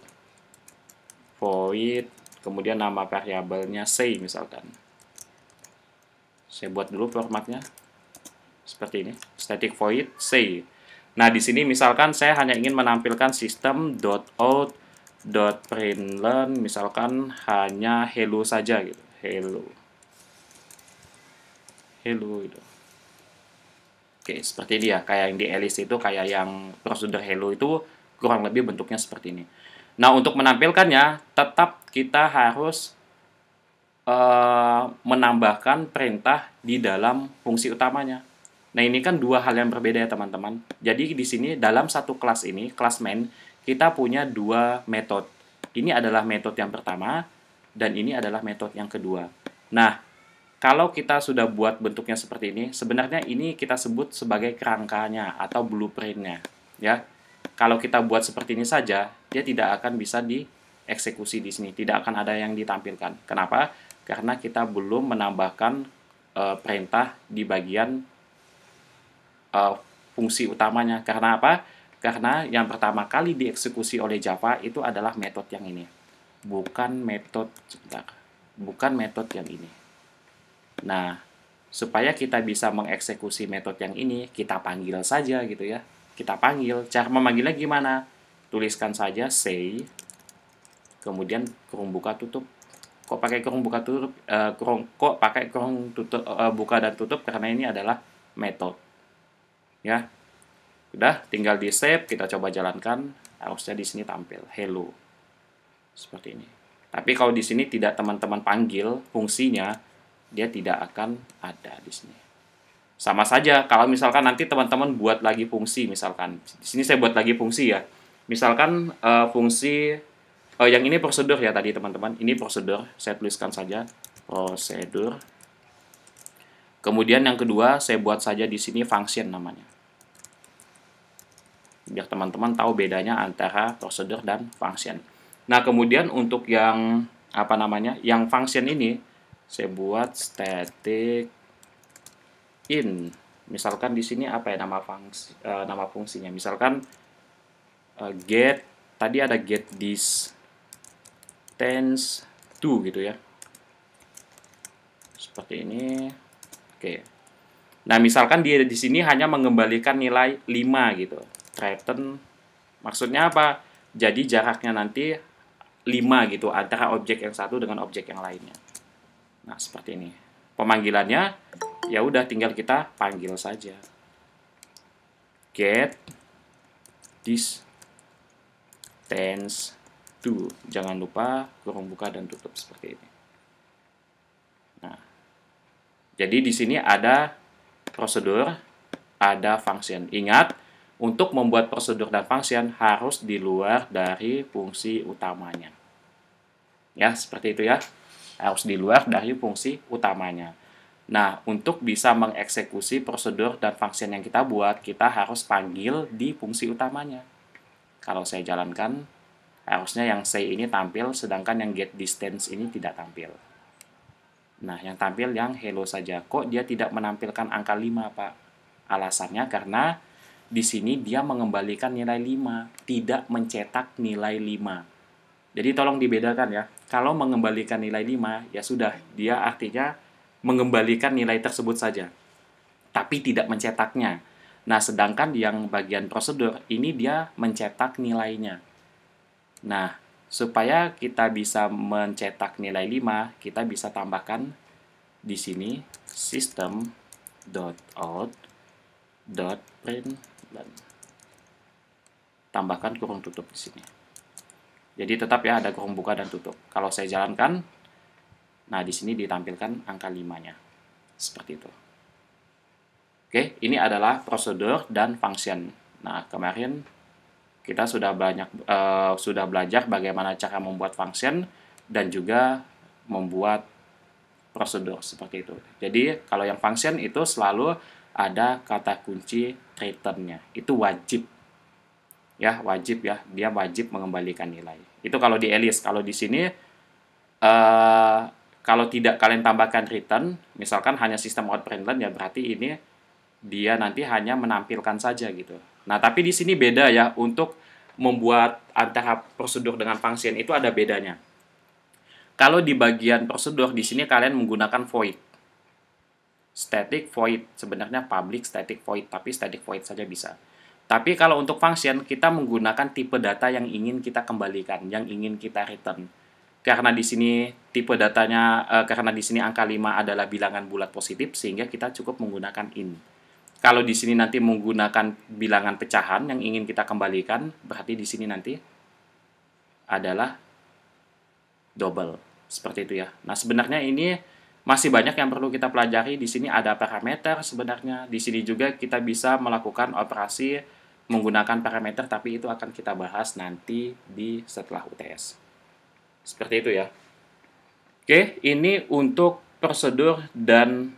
void, kemudian nama variabelnya say misalkan. Saya buat dulu formatnya. Seperti ini, static void say. Nah, di sini misalkan saya hanya ingin menampilkan system.out.println misalkan hanya hello saja gitu. Hello gitu. Oke, seperti ini ya, kayak yang di Alice itu, kayak yang prosedur hello itu kurang lebih bentuknya seperti ini. Nah, untuk menampilkannya tetap kita harus menambahkan perintah di dalam fungsi utamanya. Nah, ini kan dua hal yang berbeda ya teman-teman. Jadi di sini dalam satu kelas ini, kelas main, kita punya dua metode. Ini adalah metode yang pertama, dan ini adalah metode yang kedua. Nah, kalau kita sudah buat bentuknya seperti ini, sebenarnya ini kita sebut sebagai kerangkanya atau blueprint-nya. Ya, kalau kita buat seperti ini saja, dia tidak akan bisa dieksekusi di sini, tidak akan ada yang ditampilkan. Kenapa? Karena kita belum menambahkan perintah di bagian fungsi utamanya. Karena apa? Karena yang pertama kali dieksekusi oleh Java itu adalah metode yang ini, bukan metode yang ini. Nah, supaya kita bisa mengeksekusi metode yang ini, kita panggil saja gitu ya. Kita panggil. Cara memanggilnya gimana? Tuliskan saja say, kemudian kurung buka tutup. Kok pakai kurung buka tutup? Kok pakai kurung tutup buka dan tutup? Karena ini adalah method. Ya. Udah, tinggal di save, kita coba jalankan. Harusnya di sini tampil hello. Seperti ini. Tapi kalau di sini tidak teman-teman panggil fungsinya, dia tidak akan ada di sini. Sama saja kalau misalkan nanti teman-teman buat lagi fungsi, misalkan di sini saya buat lagi fungsi ya. Misalkan fungsi yang ini prosedur ya tadi teman-teman. Ini prosedur, saya tuliskan saja prosedur. Kemudian yang kedua saya buat saja di sini function namanya. Biar teman-teman tahu bedanya antara prosedur dan function. Nah, kemudian untuk yang apa namanya? Yang function ini saya buat static in. Misalkan di sini apa ya nama fungsinya? Misalkan get, tadi ada get distance to gitu ya. Seperti ini. Oke. Nah, misalkan dia di sini hanya mengembalikan nilai 5 gitu. Return maksudnya apa? Jadi jaraknya nanti 5 gitu antara objek yang satu dengan objek yang lainnya. Nah, seperti ini. Pemanggilannya ya udah tinggal kita panggil saja. Get distance to. Jangan lupa kurung buka dan tutup seperti ini. Nah, jadi di sini ada prosedur, ada function. Ingat, untuk membuat prosedur dan function harus di luar dari fungsi utamanya. Ya, seperti itu ya. Harus di luar dari fungsi utamanya. Nah, untuk bisa mengeksekusi prosedur dan function yang kita buat, kita harus panggil di fungsi utamanya. Kalau saya jalankan, harusnya yang say ini tampil, sedangkan yang get distance ini tidak tampil. Nah, yang tampil yang hello saja. Kok dia tidak menampilkan angka 5, Pak? Alasannya karena di sini dia mengembalikan nilai 5, tidak mencetak nilai 5. Jadi tolong dibedakan ya. Kalau mengembalikan nilai 5, ya sudah, dia artinya mengembalikan nilai tersebut saja. Tapi tidak mencetaknya. Nah, sedangkan yang bagian prosedur, ini dia mencetak nilainya. Nah, supaya kita bisa mencetak nilai 5, kita bisa tambahkan di sini system.out.println. Tambahkan kurung tutup di sini. Jadi tetap ya ada kurung buka dan tutup. Kalau saya jalankan, nah di sini ditampilkan angka 5-nya. Seperti itu. Oke, ini adalah prosedur dan function. Nah, kemarin kita sudah belajar bagaimana cara membuat function dan juga membuat prosedur seperti itu. Jadi, kalau yang function itu selalu ada kata kunci return-nya. Itu wajib. Ya, wajib ya. Dia wajib mengembalikan nilai. Itu kalau di Alice. Kalau di sini kalau tidak kalian tambahkan return, misalkan hanya sistem out println, ya berarti ini dia nanti hanya menampilkan saja gitu. Nah, tapi di sini beda ya, untuk membuat antara prosedur dengan function itu ada bedanya. Kalau di bagian prosedur di sini kalian menggunakan void. Static void, sebenarnya public static void, tapi static void saja bisa. Tapi kalau untuk function, kita menggunakan tipe data yang ingin kita kembalikan, yang ingin kita return. Karena di sini tipe datanya, karena di sini angka 5 adalah bilangan bulat positif, sehingga kita cukup menggunakan in. Kalau di sini nanti menggunakan bilangan pecahan yang ingin kita kembalikan, berarti di sini nanti adalah double. Seperti itu ya. Nah, sebenarnya ini masih banyak yang perlu kita pelajari. Di sini ada parameter sebenarnya. Di sini juga kita bisa melakukan operasi menggunakan parameter, tapi itu akan kita bahas nanti di setelah UTS. Seperti itu ya. Oke, ini untuk prosedur dan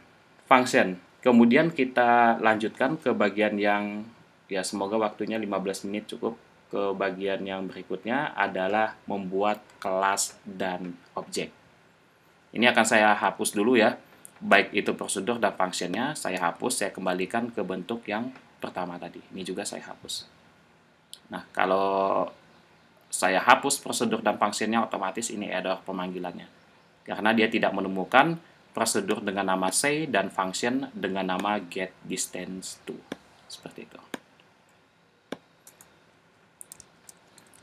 function. Kemudian kita lanjutkan ke bagian yang, ya semoga waktunya 15 menit cukup. Ke bagian yang berikutnya adalah membuat kelas dan objek. Ini akan saya hapus dulu ya. Baik itu prosedur dan functionnya, saya hapus, saya kembalikan ke bentuk yang pertama tadi. Ini juga saya hapus. Nah, kalau saya hapus prosedur dan functionnya, otomatis ini error pemanggilannya. Karena dia tidak menemukan prosedur dengan nama say dan function dengan nama get distance to. Seperti itu.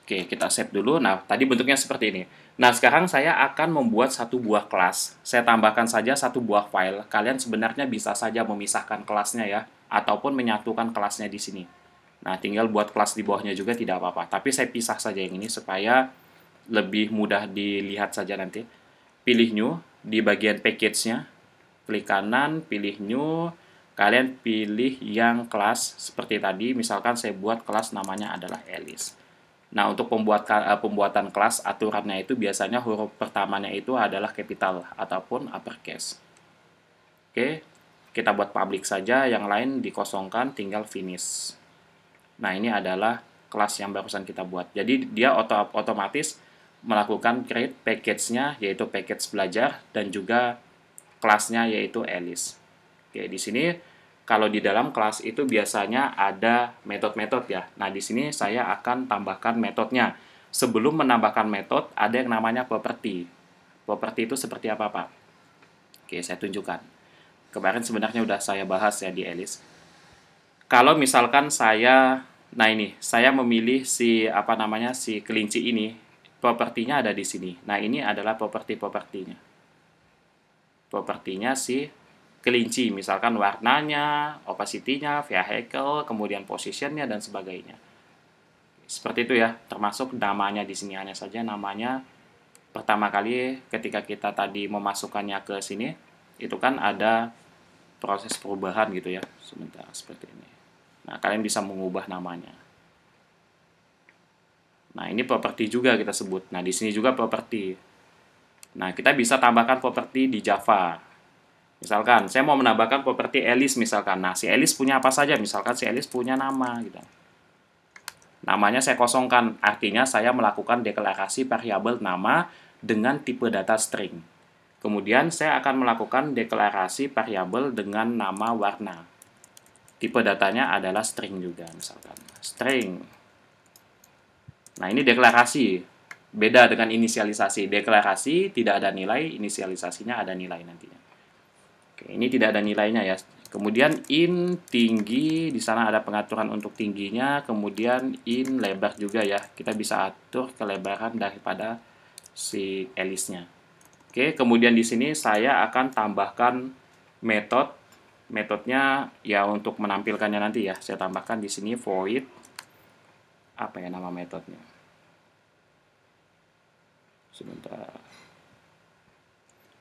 Oke, kita save dulu. Nah, tadi bentuknya seperti ini. Nah, sekarang saya akan membuat satu buah kelas. Saya tambahkan saja satu buah file. Kalian sebenarnya bisa saja memisahkan kelasnya ya, ataupun menyatukan kelasnya di sini. Nah, tinggal buat kelas di bawahnya juga tidak apa-apa. Tapi saya pisah saja yang ini supaya lebih mudah dilihat saja nanti. Pilih new di bagian package-nya. Klik kanan, pilih new. Kalian pilih yang kelas seperti tadi. Misalkan saya buat kelas namanya adalah Alice. Nah, untuk pembuatan kelas, aturannya itu biasanya huruf pertamanya itu adalah capital ataupun uppercase. Oke, kita buat public saja, yang lain dikosongkan, tinggal finish. Nah, ini adalah kelas yang barusan kita buat. Jadi, dia otomatis melakukan create package-nya, yaitu package belajar, dan juga kelasnya, yaitu Alice. Oke, di sini kalau di dalam kelas itu biasanya ada metode-metode ya. Nah, di sini saya akan tambahkan metodenya. Sebelum menambahkan metode, ada yang namanya property. Property itu seperti apa, Pak? Oke, saya tunjukkan. Kemarin sebenarnya udah saya bahas ya di Alice. Kalau misalkan nah ini, saya memilih si kelinci ini, propertinya ada di sini. Nah, ini adalah properti-propertinya. Propertinya si kelinci, misalkan warnanya, opacity-nya, vehicle, kemudian position-nya, dan sebagainya. Seperti itu ya, termasuk namanya di sini, hanya saja namanya pertama kali ketika kita tadi memasukkannya ke sini, itu kan ada proses perubahan gitu ya, sebentar, seperti ini. Nah, kalian bisa mengubah namanya. Nah, ini properti juga kita sebut. Nah, di sini juga properti. Nah, kita bisa tambahkan properti di Java. Misalkan, saya mau menambahkan properti Alice misalkan. Nah, si Alice punya apa saja? Misalkan si Alice punya nama gitu. Namanya saya kosongkan, artinya saya melakukan deklarasi variabel nama dengan tipe data string. Kemudian saya akan melakukan deklarasi variabel dengan nama warna. Tipe datanya adalah string juga, misalkan. String. Nah, ini deklarasi. Beda dengan inisialisasi. Deklarasi tidak ada nilai, inisialisasinya ada nilai nantinya. Oke, ini tidak ada nilainya ya. Kemudian in tinggi, di sana ada pengaturan untuk tingginya. Kemudian in lebar juga ya. Kita bisa atur kelebaran daripada si Alice-nya. Oke, kemudian di sini saya akan tambahkan metode. Metodenya ya untuk menampilkannya nanti ya. Saya tambahkan di sini void. Apa ya nama metodenya? Sebentar.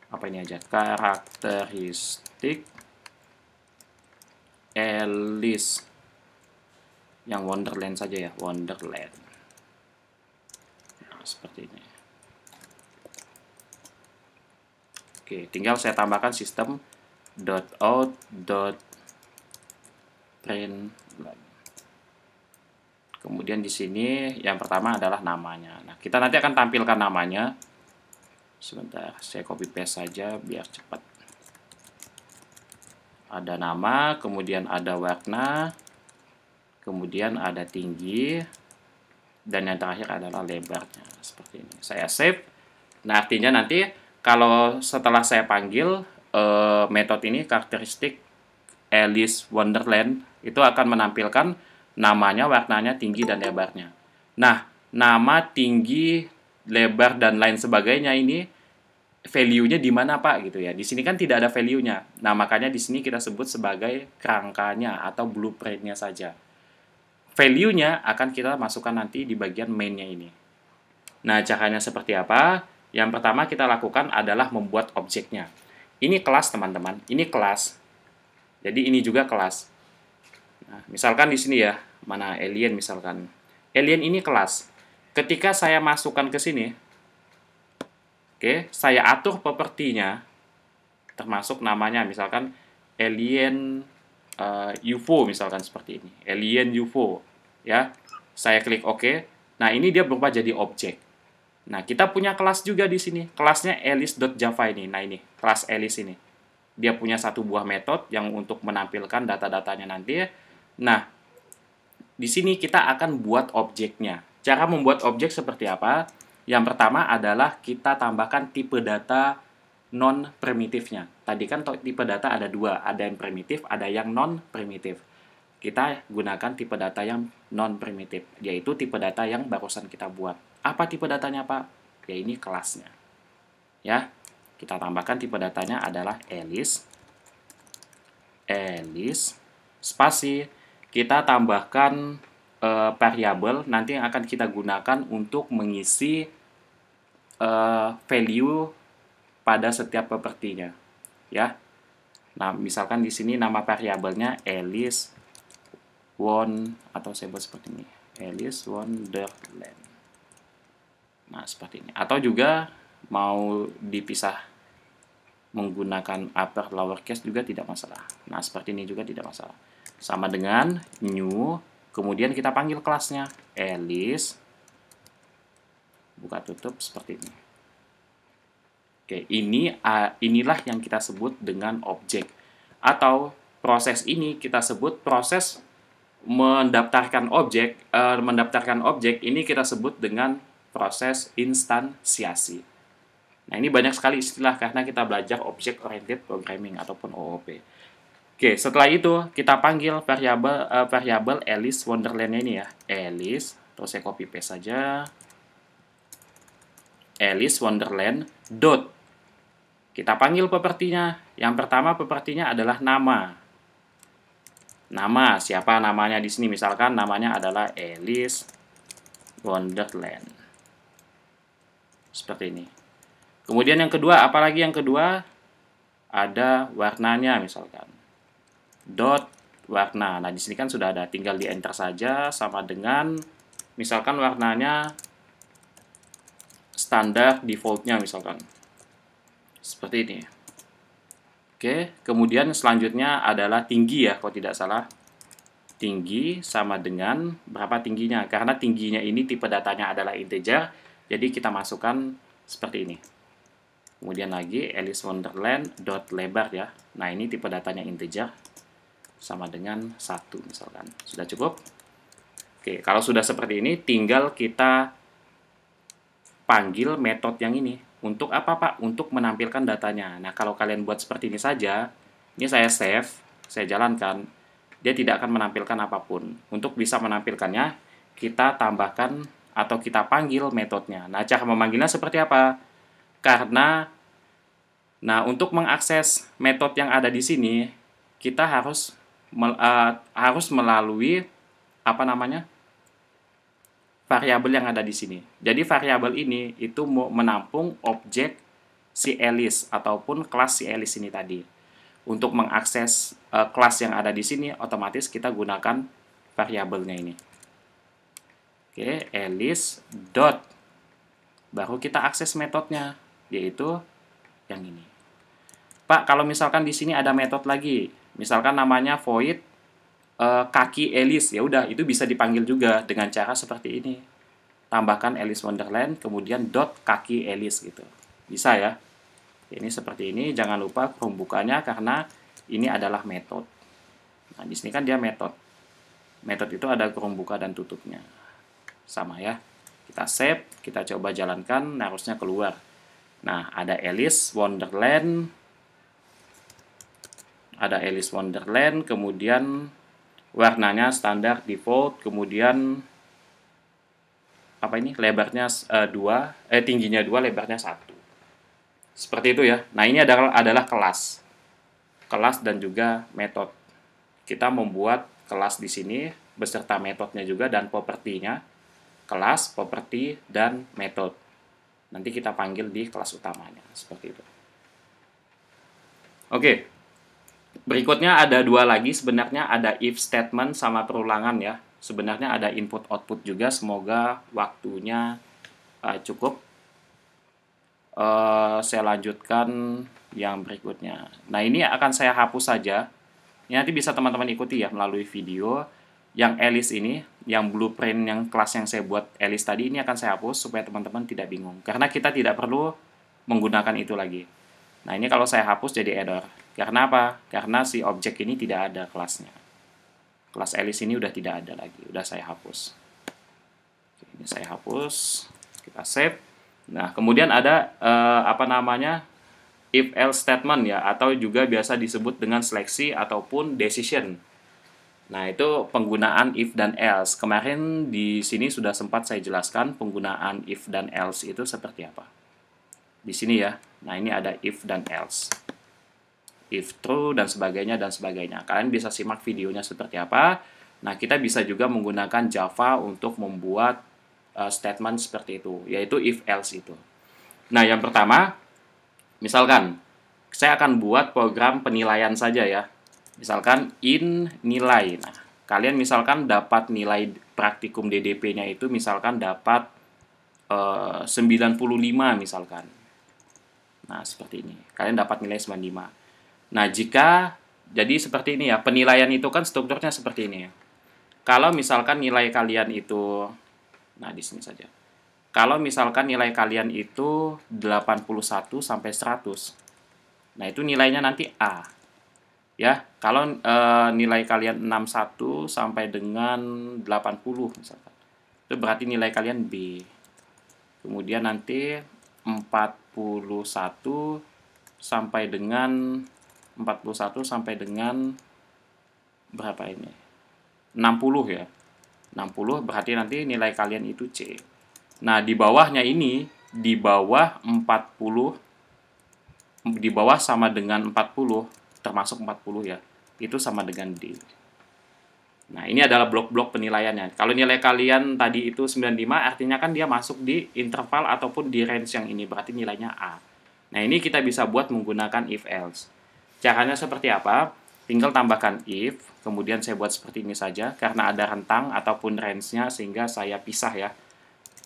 Apa ini aja? Karakteristik Alice yang Wonderland saja ya, Wonderland. Nah, seperti ini. Oke, tinggal saya tambahkan sistem .out.println. Kemudian di sini yang pertama adalah namanya. Nah, kita nanti akan tampilkan namanya. Sebentar, saya copy paste saja biar cepat. Ada nama, kemudian ada warna, kemudian ada tinggi, dan yang terakhir adalah lebarnya. Seperti ini. Saya save. Nah, artinya nanti kalau setelah saya panggil metode ini, karakteristik Alice Wonderland, itu akan menampilkan namanya, warnanya, tinggi, dan lebarnya. Nah, nama, tinggi, lebar, dan lain sebagainya ini value-nya di mana, Pak? Gitu ya. Di sini kan tidak ada value-nya. Nah, makanya di sini kita sebut sebagai kerangkanya atau blueprint-nya saja. Value-nya akan kita masukkan nanti di bagian main-nya ini. Nah, caranya seperti apa? Yang pertama kita lakukan adalah membuat objeknya. Ini kelas, teman-teman. Ini kelas. Jadi ini juga kelas. Nah, misalkan di sini ya, mana alien misalkan. Alien ini kelas. Ketika saya masukkan ke sini, oke, saya atur propertinya, termasuk namanya, misalkan alien UFO misalkan seperti ini. Alien UFO, ya. Saya klik OK. Nah, ini dia berubah jadi objek. Nah, kita punya kelas juga di sini. Kelasnya alice.java ini. Nah, ini kelas Alice ini. Dia punya satu buah metode yang untuk menampilkan data-datanya nanti. Nah, di sini kita akan buat objeknya. Cara membuat objek seperti apa? Yang pertama adalah kita tambahkan tipe data non-primitifnya. Tadi kan tipe data ada dua, ada yang primitif, ada yang non-primitif. Kita gunakan tipe data yang non-primitif, yaitu tipe data yang barusan kita buat. Apa tipe datanya, Pak? Ya, ini kelasnya. Ya, kita tambahkan tipe datanya adalah Alice spasi, kita tambahkan variabel nanti yang akan kita gunakan untuk mengisi value pada setiap propertinya, ya. Nah, misalkan di sini nama variabelnya Alice atau saya buat seperti ini, Alice Wonderland. Nah, seperti ini. Atau juga mau dipisah menggunakan upper lowercase juga tidak masalah. Nah, seperti ini juga tidak masalah. Sama dengan new, kemudian kita panggil kelasnya Alice, buka tutup seperti ini. Oke, inilah yang kita sebut dengan objek. Atau proses ini kita sebut proses mendaftarkan objek ini kita sebut dengan proses instansiasi. Nah, ini banyak sekali istilah karena kita belajar Object Oriented Programming ataupun OOP. Oke, setelah itu kita panggil variabel Alice Wonderland ini ya. Alice, terus saya copy paste saja. Alice Wonderland dot. Kita panggil propertinya. Yang pertama propertinya adalah nama. Nama, siapa namanya di sini? Misalkan namanya adalah Alice Wonderland. Seperti ini. Kemudian yang kedua, apalagi yang kedua? Ada warnanya misalkan. Dot warna. Nah, di sini kan sudah ada, tinggal di enter saja sama dengan misalkan warnanya standar defaultnya misalkan. Seperti ini. Oke, kemudian selanjutnya adalah tinggi ya, kalau tidak salah. Tinggi sama dengan berapa tingginya? Karena tingginya ini tipe datanya adalah integer, jadi kita masukkan seperti ini. Kemudian lagi Alice Wonderland dot lebar ya. Nah, ini tipe datanya integer sama dengan 1 misalkan. Sudah cukup? Oke, kalau sudah seperti ini tinggal kita panggil metode yang ini. Untuk apa, Pak? Untuk menampilkan datanya. Nah, kalau kalian buat seperti ini saja, ini saya save, saya jalankan, dia tidak akan menampilkan apapun. Untuk bisa menampilkannya, kita tambahkan atau kita panggil metodenya. Nah, cara memanggilnya seperti apa? Karena, nah, untuk mengakses metode yang ada di sini, kita harus melalui variabel yang ada di sini. Jadi variabel ini itu menampung objek si Alice ataupun kelas si Alice ini tadi. Untuk mengakses kelas yang ada di sini, otomatis kita gunakan variabelnya ini. Oke, Alice dot, baru kita akses metodenya, yaitu yang ini. Pak, kalau misalkan di sini ada metode lagi, misalkan namanya void kaki Alice, ya udah itu bisa dipanggil juga dengan cara seperti ini. Tambahkan Alice Wonderland, kemudian dot kaki Alice gitu. Bisa ya. Ini seperti ini, jangan lupa pembukanya karena ini adalah metode. Nah, di sini kan dia metode. Metode itu ada kurung buka dan tutupnya. Sama ya. Kita save, kita coba jalankan, nah harusnya keluar. Nah, ada Alice Wonderland. Ada Alice Wonderland, kemudian warnanya standar default, kemudian lebarnya 2, tingginya 2, lebarnya 1. Seperti itu ya. Nah, ini adalah kelas. Kelas dan juga metode. Kita membuat kelas di sini beserta metodenya juga dan propertinya. Kelas, properti, dan metode. Nanti kita panggil di kelas utamanya. Seperti itu. Oke. Berikutnya ada 2 lagi. Sebenarnya ada if statement sama perulangan ya. Sebenarnya ada input-output juga. Semoga waktunya cukup. Saya lanjutkan yang berikutnya. Nah, ini akan saya hapus saja. Ini nanti bisa teman-teman ikuti ya melalui video. Yang Alice ini, yang blueprint yang kelas yang saya buat Alice tadi, ini akan saya hapus supaya teman-teman tidak bingung. Karena kita tidak perlu menggunakan itu lagi. Nah, ini kalau saya hapus jadi error. Karena apa? Karena si objek ini tidak ada kelasnya. Kelas Alice ini udah tidak ada lagi. Udah saya hapus. Ini saya hapus. Kita save. Nah, kemudian ada if else statement ya, atau juga biasa disebut dengan seleksi ataupun decision. Nah, itu penggunaan if dan else. Kemarin di sini sudah sempat saya jelaskan penggunaan if dan else itu seperti apa. Di sini ya. Nah, ini ada if dan else. If true dan sebagainya dan sebagainya. Kalian bisa simak videonya seperti apa. Nah, kita bisa juga menggunakan Java untuk membuat statement seperti itu, yaitu if else itu. Nah, yang pertama, misalkan saya akan buat program penilaian saja ya. Misalkan in nilai. Nah, kalian misalkan dapat nilai praktikum DDP-nya itu misalkan dapat 95 misalkan. Nah, seperti ini. Kalian dapat nilai 95. Nah, jika jadi seperti ini ya, penilaian itu kan strukturnya seperti ini ya. Kalau misalkan nilai kalian itu, nah di sini saja. Kalau misalkan nilai kalian itu 81 sampai 100. Nah, itu nilainya nanti A. Ya, kalau nilai kalian 61 sampai dengan 80 misalkan. Itu berarti nilai kalian B. Kemudian nanti 41 sampai dengan 41 sampai dengan berapa ini? 60 ya. 60 berarti nanti nilai kalian itu C. Nah, di bawahnya ini, di bawah 40, di bawah sama dengan 40, termasuk 40 ya, itu sama dengan D. Nah, ini adalah blok-blok penilaiannya. Kalau nilai kalian tadi itu 95, artinya kan dia masuk di interval ataupun di range yang ini, berarti nilainya A. Nah, ini kita bisa buat menggunakan if else. Caranya seperti apa? Tinggal tambahkan if, kemudian saya buat seperti ini saja, karena ada rentang ataupun range-nya, sehingga saya pisah ya.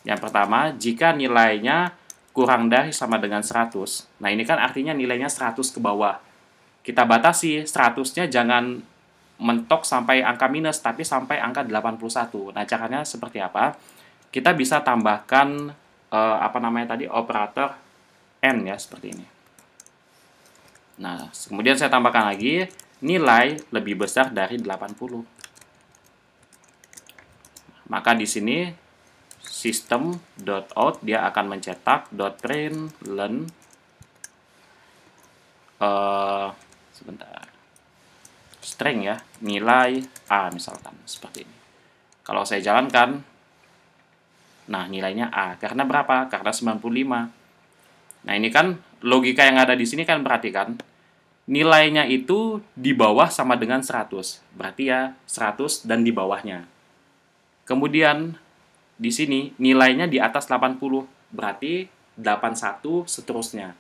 Yang pertama, jika nilainya kurang dari sama dengan 100, nah ini kan artinya nilainya 100 ke bawah. Kita batasi, 100-nya jangan mentok sampai angka minus, tapi sampai angka 81. Nah, caranya seperti apa? Kita bisa tambahkan, apa namanya tadi, operator N ya, seperti ini. Nah, kemudian saya tambahkan lagi, nilai lebih besar dari 80. Maka di sini system.out dia akan mencetak .println sebentar, string ya, nilai A misalkan seperti ini. Kalau saya jalankan, nah nilainya A. Karena berapa? Karena 95. Nah, ini kan logika yang ada di sini kan, perhatikan nilainya itu di bawah sama dengan 100. Berarti ya 100 dan di bawahnya. Kemudian di sini nilainya di atas 80, berarti 81 seterusnya.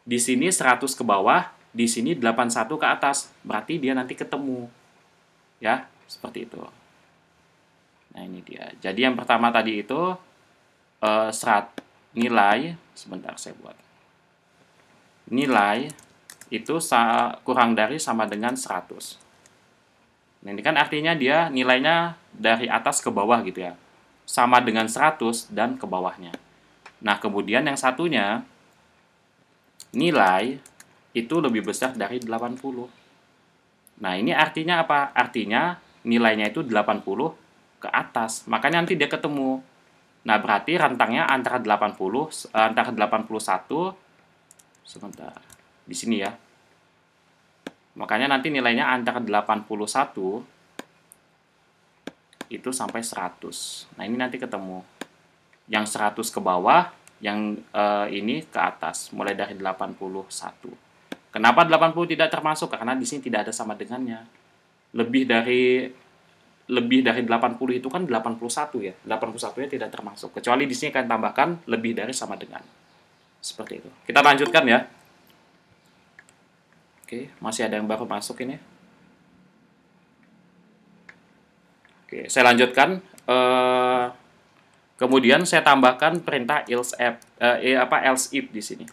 Di sini 100 ke bawah, di sini 81 ke atas, berarti dia nanti ketemu. Ya, seperti itu. Nah, ini dia. Jadi yang pertama tadi itu nilai, sebentar saya buat. Nilai itu kurang dari sama dengan 100. Nah, ini kan artinya dia nilainya dari atas ke bawah gitu ya. Sama dengan 100 dan ke bawahnya. Nah, kemudian yang satunya, nilai itu lebih besar dari 80. Nah, ini artinya apa? Artinya nilainya itu 80 ke atas. Makanya nanti dia ketemu. Nah, berarti rentangnya antara 81, sebentar, di sini ya. Makanya nanti nilainya antara 81 itu sampai 100. Nah, ini nanti ketemu. Yang 100 ke bawah, yang ini ke atas, mulai dari 81. Kenapa 80 tidak termasuk? Karena di sini tidak ada sama dengannya. Lebih dari 80 itu kan 81 ya. 81-nya tidak termasuk. Kecuali di sini akan tambahkan lebih dari sama dengan. Seperti itu. Kita lanjutkan ya. Oke, masih ada yang baru masuk ini. Oke, saya lanjutkan. Kemudian saya tambahkan perintah else if di sini.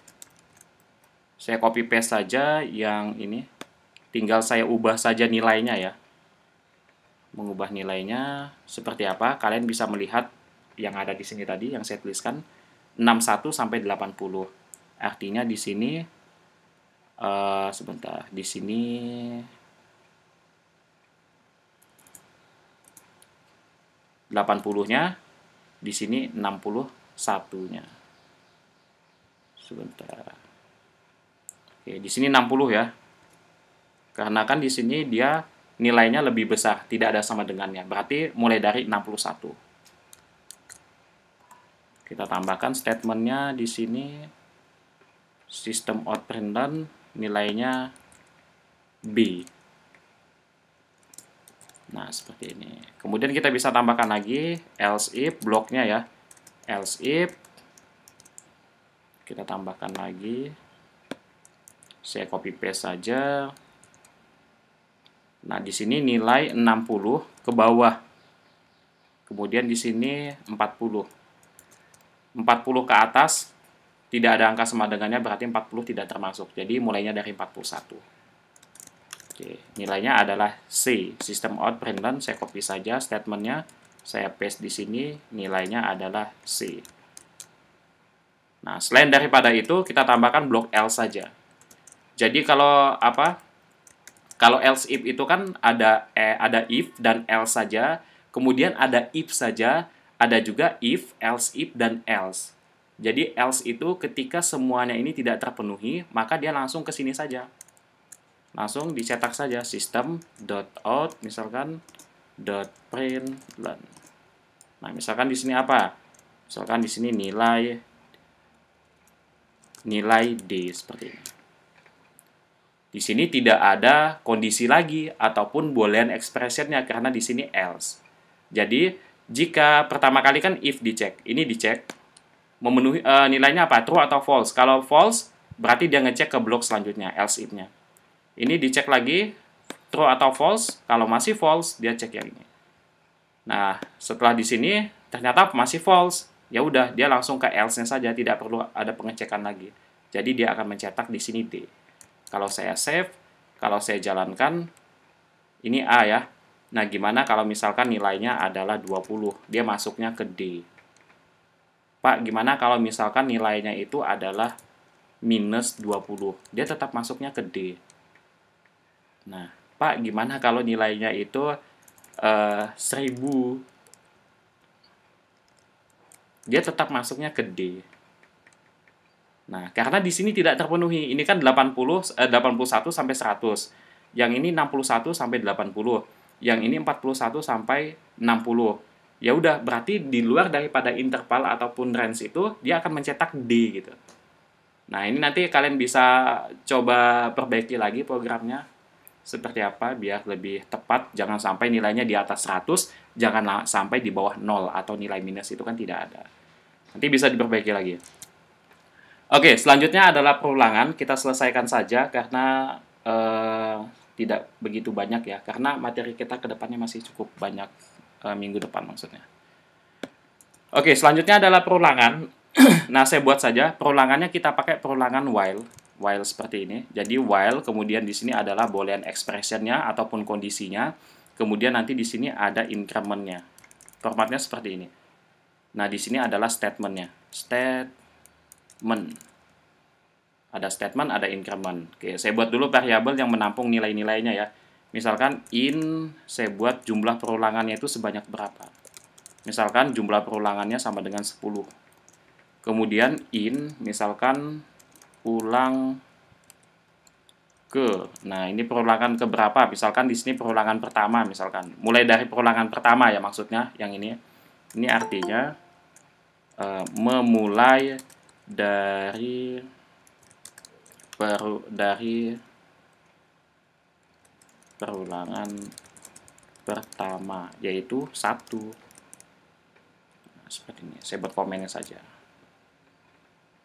Saya copy paste saja yang ini. Tinggal saya ubah saja nilainya ya. Mengubah nilainya seperti apa? Kalian bisa melihat yang ada di sini tadi yang saya tuliskan 61 sampai 80. Artinya di sini sebentar, di sini 80-nya, di sini 61-nya. Sebentar. Oke, di sini 60 ya. Karena kan di sini dia nilainya lebih besar, tidak ada sama dengannya. Berarti mulai dari 61. Kita tambahkan statementnya di sini, system out println nilainya B. Nah, seperti ini. Kemudian kita bisa tambahkan lagi else if bloknya ya. Else if kita tambahkan lagi. Saya copy paste saja. Nah, di sini nilai 60 ke bawah. Kemudian di sini 40. 40 ke atas tidak ada angka sama dengannya, berarti 40 tidak termasuk. Jadi mulainya dari 41. Oke, nilainya adalah C. System out println, saya copy saja statementnya, saya paste di sini, nilainya adalah C. Nah, selain daripada itu, kita tambahkan blok else saja. Jadi kalau Kalau else if itu kan ada if dan else saja, kemudian ada if saja, ada juga if, else if dan else. Jadi else itu ketika semuanya ini tidak terpenuhi, maka dia langsung ke sini saja. Langsung dicetak saja system.out misalkan .println. Nah, misalkan di sini apa? Misalkan di sini nilai D seperti ini. Di sini tidak ada kondisi lagi ataupun boolean expression-nya karena di sini else. Jadi, jika pertama kali kan if dicek, ini dicek memenuhi nilainya apa? True atau false. Kalau false, berarti dia ngecek ke blok selanjutnya, else if-nya. Ini dicek lagi true atau false. Kalau masih false, dia cek yang ini. Nah, setelah di sini ternyata masih false. Ya udah, dia langsung ke else-nya saja, tidak perlu ada pengecekan lagi. Jadi dia akan mencetak di sini D. Kalau saya save, kalau saya jalankan, ini A ya. Nah, gimana kalau misalkan nilainya adalah 20? Dia masuknya ke D. Pak, gimana kalau misalkan nilainya itu adalah minus 20? Dia tetap masuknya ke D. Nah, Pak, gimana kalau nilainya itu 1000? Dia tetap masuknya ke D. Nah, karena di sini tidak terpenuhi. Ini kan 81 sampai 100. Yang ini 61 sampai 80. Yang ini 41 sampai 60. Ya udah, berarti di luar daripada interval ataupun range itu dia akan mencetak D gitu. Nah, ini nanti kalian bisa coba perbaiki lagi programnya seperti apa biar lebih tepat. Jangan sampai nilainya di atas 100, jangan sampai di bawah 0 atau nilai minus itu kan tidak ada. Nanti bisa diperbaiki lagi. Oke, selanjutnya adalah perulangan. Kita selesaikan saja karena tidak begitu banyak ya. Karena materi kita ke depannya masih cukup banyak minggu depan maksudnya. Oke, selanjutnya adalah perulangan. Nah, saya buat saja. Perulangannya kita pakai perulangan while. While seperti ini. Jadi while, kemudian di sini adalah boolean expression-nya ataupun kondisinya. Kemudian nanti di sini ada increment-nya. Formatnya seperti ini. Nah, di sini adalah statement-nya. Ada statement, ada increment. Oke, saya buat dulu variabel yang menampung nilai-nilainya ya. Misalkan saya buat jumlah perulangannya itu sebanyak berapa. Misalkan jumlah perulangannya sama dengan 10. Kemudian misalkan ulang ke. Nah, ini perulangan ke berapa? Misalkan di sini perulangan pertama misalkan. Mulai dari perulangan pertama ya maksudnya yang ini. Ini artinya memulai dari perulangan pertama, yaitu 1. Nah, seperti ini. Saya buat komennya saja.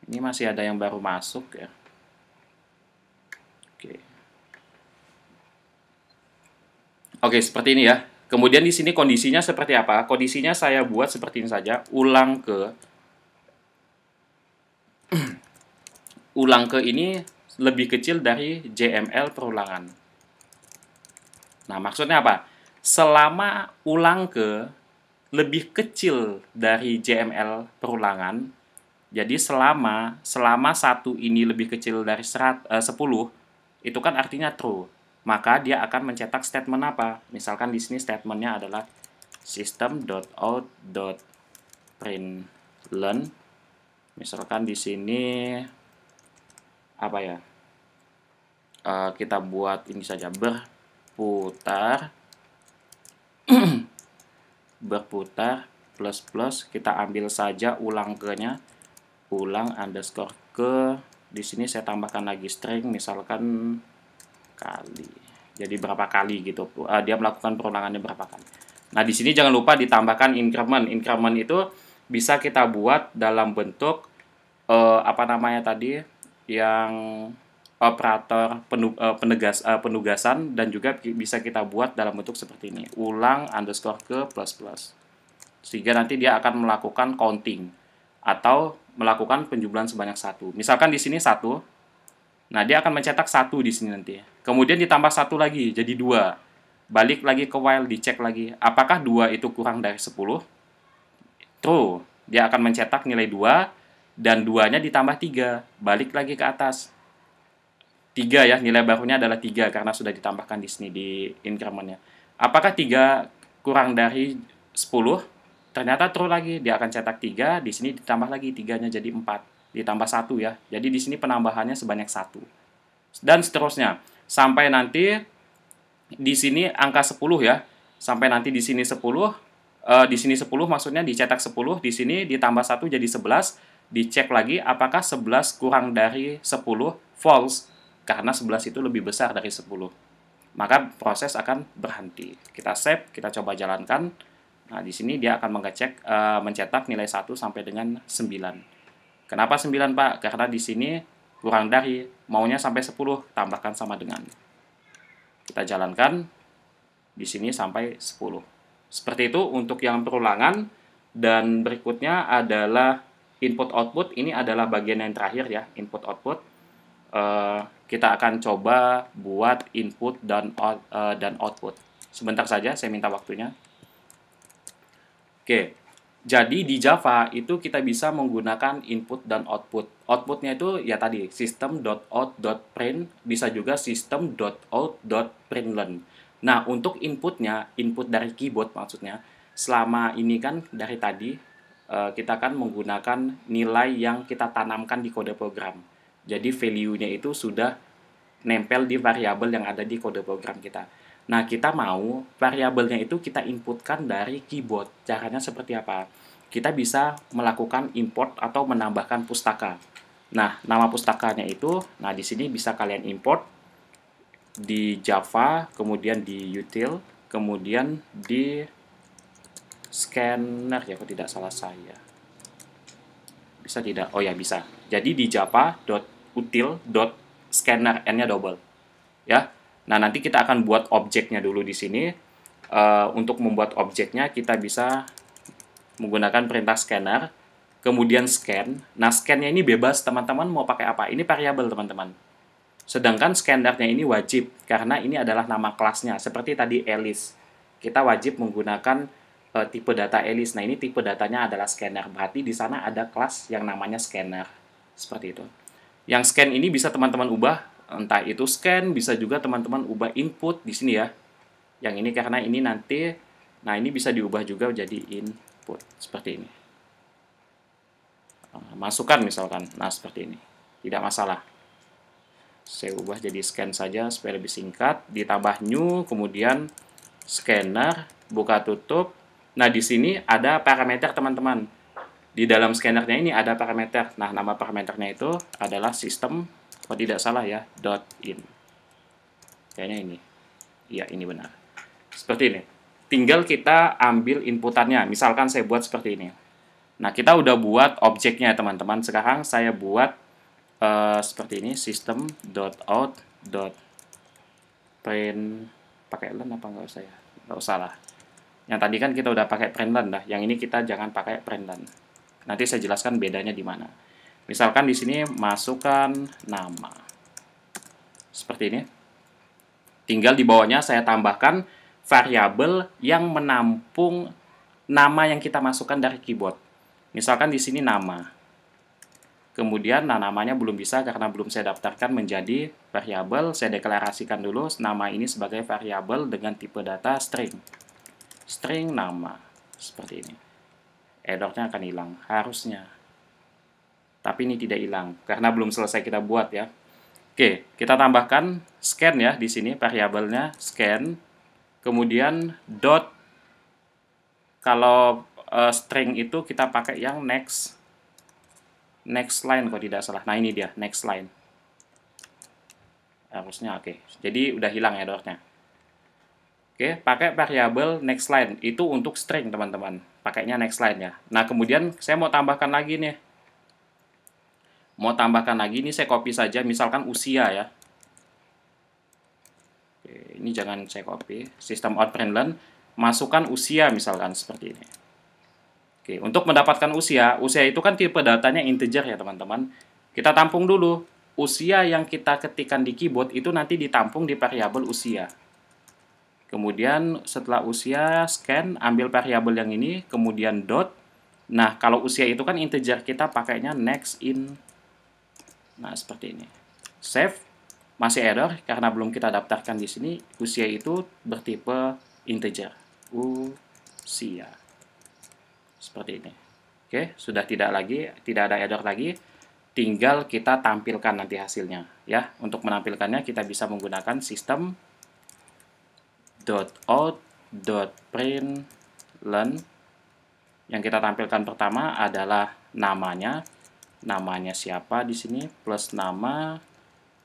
Ini masih ada yang baru masuk ya. Oke, seperti ini ya. Kemudian di sini kondisinya seperti apa? Kondisinya saya buat seperti ini saja. Ulang ke ini lebih kecil dari JML perulangan. Nah, maksudnya apa? Selama ulang ke lebih kecil dari JML perulangan, jadi selama 1 ini lebih kecil dari 10, itu kan artinya true. Maka dia akan mencetak statement apa? Misalkan di sini statementnya adalah system.out.println. Misalkan di sini apa ya? Kita buat ini saja berputar berputar plus kita ambil saja ulang ke-nya, ulang underscore ke, di sini saya tambahkan lagi string misalkan kali, jadi berapa kali gitu, dia melakukan perulangannya berapa kali. Nah di sini jangan lupa ditambahkan increment. Increment itu bisa kita buat dalam bentuk apa namanya tadi, yang operator penugasan, dan juga bisa kita buat dalam bentuk seperti ini, ulang underscore ke plus, sehingga nanti dia akan melakukan counting atau melakukan penjumlahan sebanyak 1. Misalkan di sini 1, nah dia akan mencetak 1 di sini nanti, kemudian ditambah 1 lagi jadi 2, balik lagi ke while, dicek lagi apakah 2 itu kurang dari 10, true, dia akan mencetak nilai 2, dan 2-nya ditambah 3, balik lagi ke atas 3 ya, nilai barunya adalah 3 karena sudah ditambahkan di sini di increment-nya. Apakah 3 kurang dari 10? Ternyata true lagi, dia akan cetak 3, di sini ditambah lagi 3-nya jadi 4, ditambah 1 ya. Jadi di sini penambahannya sebanyak 1. Dan seterusnya sampai nanti di sini angka 10 ya. Sampai nanti di sini 10, di sini 10 maksudnya dicetak 10, di sini ditambah 1 jadi 11, dicek lagi apakah 11 kurang dari 10, false. Karena 11 itu lebih besar dari 10. Maka proses akan berhenti. Kita save, kita coba jalankan. Nah, di sini dia akan mencetak nilai 1 sampai dengan 9. Kenapa 9, Pak? Karena di sini kurang dari, maunya sampai 10, tambahkan sama dengan. Kita jalankan, di sini sampai 10. Seperti itu untuk yang perulangan. Dan berikutnya adalah input-output. Ini adalah bagian yang terakhir ya, input-output. Kita akan coba buat input dan output. Sebentar saja, saya minta waktunya. Oke, jadi di Java itu kita bisa menggunakan input dan output. Outputnya itu ya tadi system.out.print, bisa juga system.out.println. Nah, untuk inputnya, input dari keyboard maksudnya, selama ini kan dari tadi kita akan menggunakan nilai yang kita tanamkan di kode program. Jadi value-nya itu sudah nempel di variabel yang ada di kode program kita. Nah, kita mau variabelnya itu kita inputkan dari keyboard. Caranya seperti apa? Kita bisa melakukan import atau menambahkan pustaka. Nah, nama pustakanya itu, nah di sini bisa kalian import di Java, kemudian di util, kemudian di scanner ya, kalau tidak salah saya. Bisa tidak? Oh ya, bisa. Jadi di java.util.scanner, n-nya double. Ya. Nah, nanti kita akan buat objeknya dulu di sini. Untuk membuat objeknya kita bisa menggunakan perintah scanner, kemudian scan. Nah, scan-nya ini bebas, teman-teman mau pakai apa? Ini variabel, teman-teman. Sedangkan scanner-nya ini wajib, karena ini adalah nama kelasnya. Seperti tadi Alice. Kita wajib menggunakan tipe data Alice. Nah, ini tipe datanya adalah scanner. Berarti di sana ada kelas yang namanya scanner. Seperti itu. Yang scan ini bisa teman-teman ubah, entah itu scan, bisa juga teman-teman ubah input di sini ya. Yang ini karena ini nanti, nah ini bisa diubah juga jadi input, seperti ini. Masukkan misalkan, nah seperti ini. Tidak masalah. Saya ubah jadi scan saja supaya lebih singkat, ditambah new, kemudian scanner, buka tutup. Nah, di sini ada parameter teman-teman. Di dalam scannernya ini ada parameter. Nah, nama parameternya itu adalah system, kalau tidak salah ya, .in. Kayaknya ini. Iya, ini benar. Seperti ini. Tinggal kita ambil inputannya. Misalkan saya buat seperti ini. Nah, kita udah buat objeknya, teman-teman. Sekarang saya buat seperti ini, system.out.print. Pakai len apa nggak usah ya? Nggak usah lah. Yang tadi kan kita udah pakai println dah. Yang ini kita jangan pakai println. Nanti saya jelaskan bedanya di mana. Misalkan di sini masukkan nama. Seperti ini. Tinggal di bawahnya saya tambahkan variabel yang menampung nama yang kita masukkan dari keyboard. Misalkan di sini nama. Kemudian namanya belum bisa karena belum saya daftarkan menjadi variabel. Saya deklarasikan dulu nama ini sebagai variabel dengan tipe data string. String nama. Seperti ini. Errornya akan hilang. Harusnya. Tapi ini tidak hilang. Karena belum selesai kita buat ya. Oke, kita tambahkan scan ya di sini, variabelnya scan. Kemudian dot, kalau string itu kita pakai yang next line kalau tidak salah. Nah, ini dia next line. Harusnya oke. Jadi udah hilang ya dotnya. Oke, pakai variabel next line itu untuk string teman-teman. Pakainya next line ya. Nah, kemudian saya mau tambahkan lagi nih. Saya copy saja, misalkan usia ya. Oke, ini jangan saya copy. System out println, masukkan usia misalkan seperti ini. Oke, untuk mendapatkan usia itu kan tipe datanya integer ya teman-teman. Kita tampung dulu. Usia yang kita ketikkan di keyboard itu nanti ditampung di variabel usia. Kemudian setelah usia, scan, ambil variabel yang ini, kemudian dot. Nah, kalau usia itu kan integer, kita pakainya next in. Nah, seperti ini. Save, masih error karena belum kita daftarkan di sini. Usia itu bertipe integer. Usia. Seperti ini. Oke, sudah tidak ada error lagi. Tinggal kita tampilkan nanti hasilnya. Ya, untuk menampilkannya kita bisa menggunakan sistem .out.println. Yang kita tampilkan pertama adalah namanya siapa di sini, plus nama.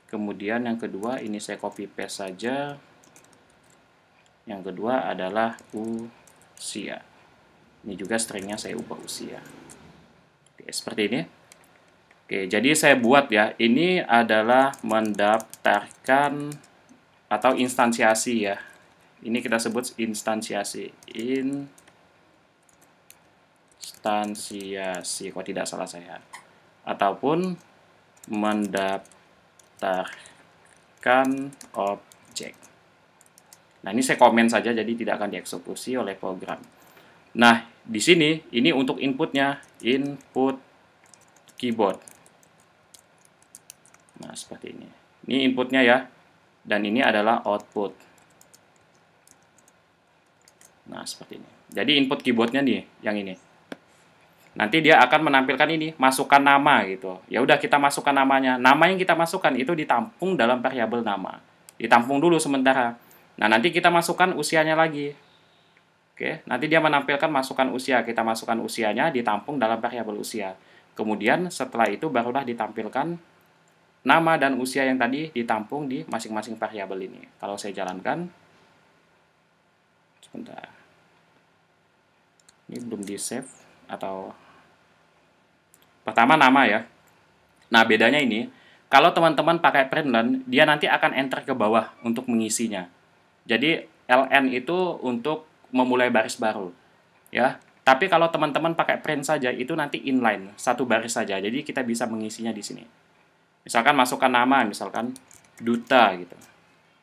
Kemudian yang kedua ini saya copy paste saja. Yang kedua adalah usia. Ini juga stringnya saya ubah usia. Oke, seperti ini. Oke, jadi saya buat ya, ini adalah mendaftarkan atau instansiasi ya. Ini kita sebut instansiasi. Instansiasi, kok tidak salah saya. Ataupun mendaftarkan objek. Nah, ini saya komen saja, jadi tidak akan dieksekusi oleh program. Nah, di sini, ini untuk inputnya, input keyboard. Nah, seperti ini. Ini inputnya ya. Dan ini adalah output. Nah, seperti ini. Jadi input keyboardnya nih, yang ini. Nanti dia akan menampilkan ini, masukkan nama gitu. Ya udah kita masukkan namanya. Nama yang kita masukkan itu ditampung dalam variabel nama. Ditampung dulu sementara. Nah, nanti kita masukkan usianya lagi. Oke, nanti dia menampilkan masukkan usia. Kita masukkan usianya, ditampung dalam variabel usia. Kemudian setelah itu barulah ditampilkan nama dan usia yang tadi ditampung di masing-masing variabel ini. Kalau saya jalankan, sebentar. Ini belum di save atau pertama nama ya. Nah, bedanya ini kalau teman-teman pakai println, dia nanti akan enter ke bawah untuk mengisinya. Jadi ln itu untuk memulai baris baru ya. Tapi kalau teman-teman pakai print saja itu nanti inline, satu baris saja. Jadi kita bisa mengisinya di sini. Misalkan masukkan nama, misalkan Duta gitu.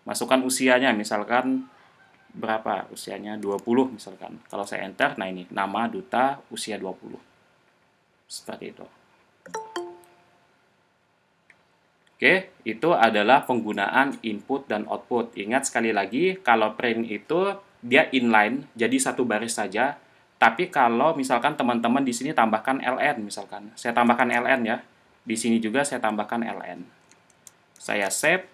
Masukkan usianya misalkan berapa usianya, 20 misalkan. Kalau saya enter, nah ini nama Duta usia 20. Seperti itu. Oke, itu adalah penggunaan input dan output. Ingat sekali lagi, kalau print itu dia inline, jadi satu baris saja. Tapi kalau misalkan teman-teman di sini tambahkan ln misalkan. Saya tambahkan ln ya. Di sini juga saya tambahkan ln. Saya save,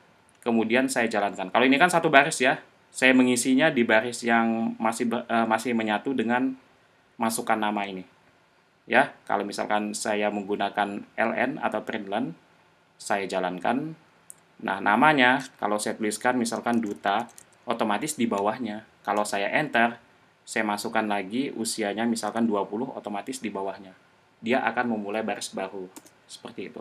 kemudian saya jalankan. Kalau ini kan satu baris ya. Saya mengisinya di baris yang masih menyatu dengan masukkan nama ini. Ya, kalau misalkan saya menggunakan ln atau println, saya jalankan. Nah, namanya kalau saya tuliskan misalkan Duta, otomatis di bawahnya. Kalau saya enter, saya masukkan lagi usianya misalkan 20, otomatis di bawahnya. Dia akan memulai baris baru. Seperti itu.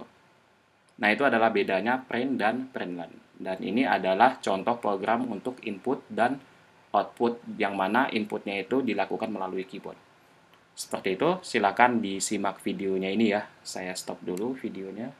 Nah, itu adalah bedanya print dan println. Dan ini adalah contoh program untuk input dan output, yang mana inputnya itu dilakukan melalui keyboard. Seperti itu, silakan disimak videonya ini ya. Saya stop dulu videonya.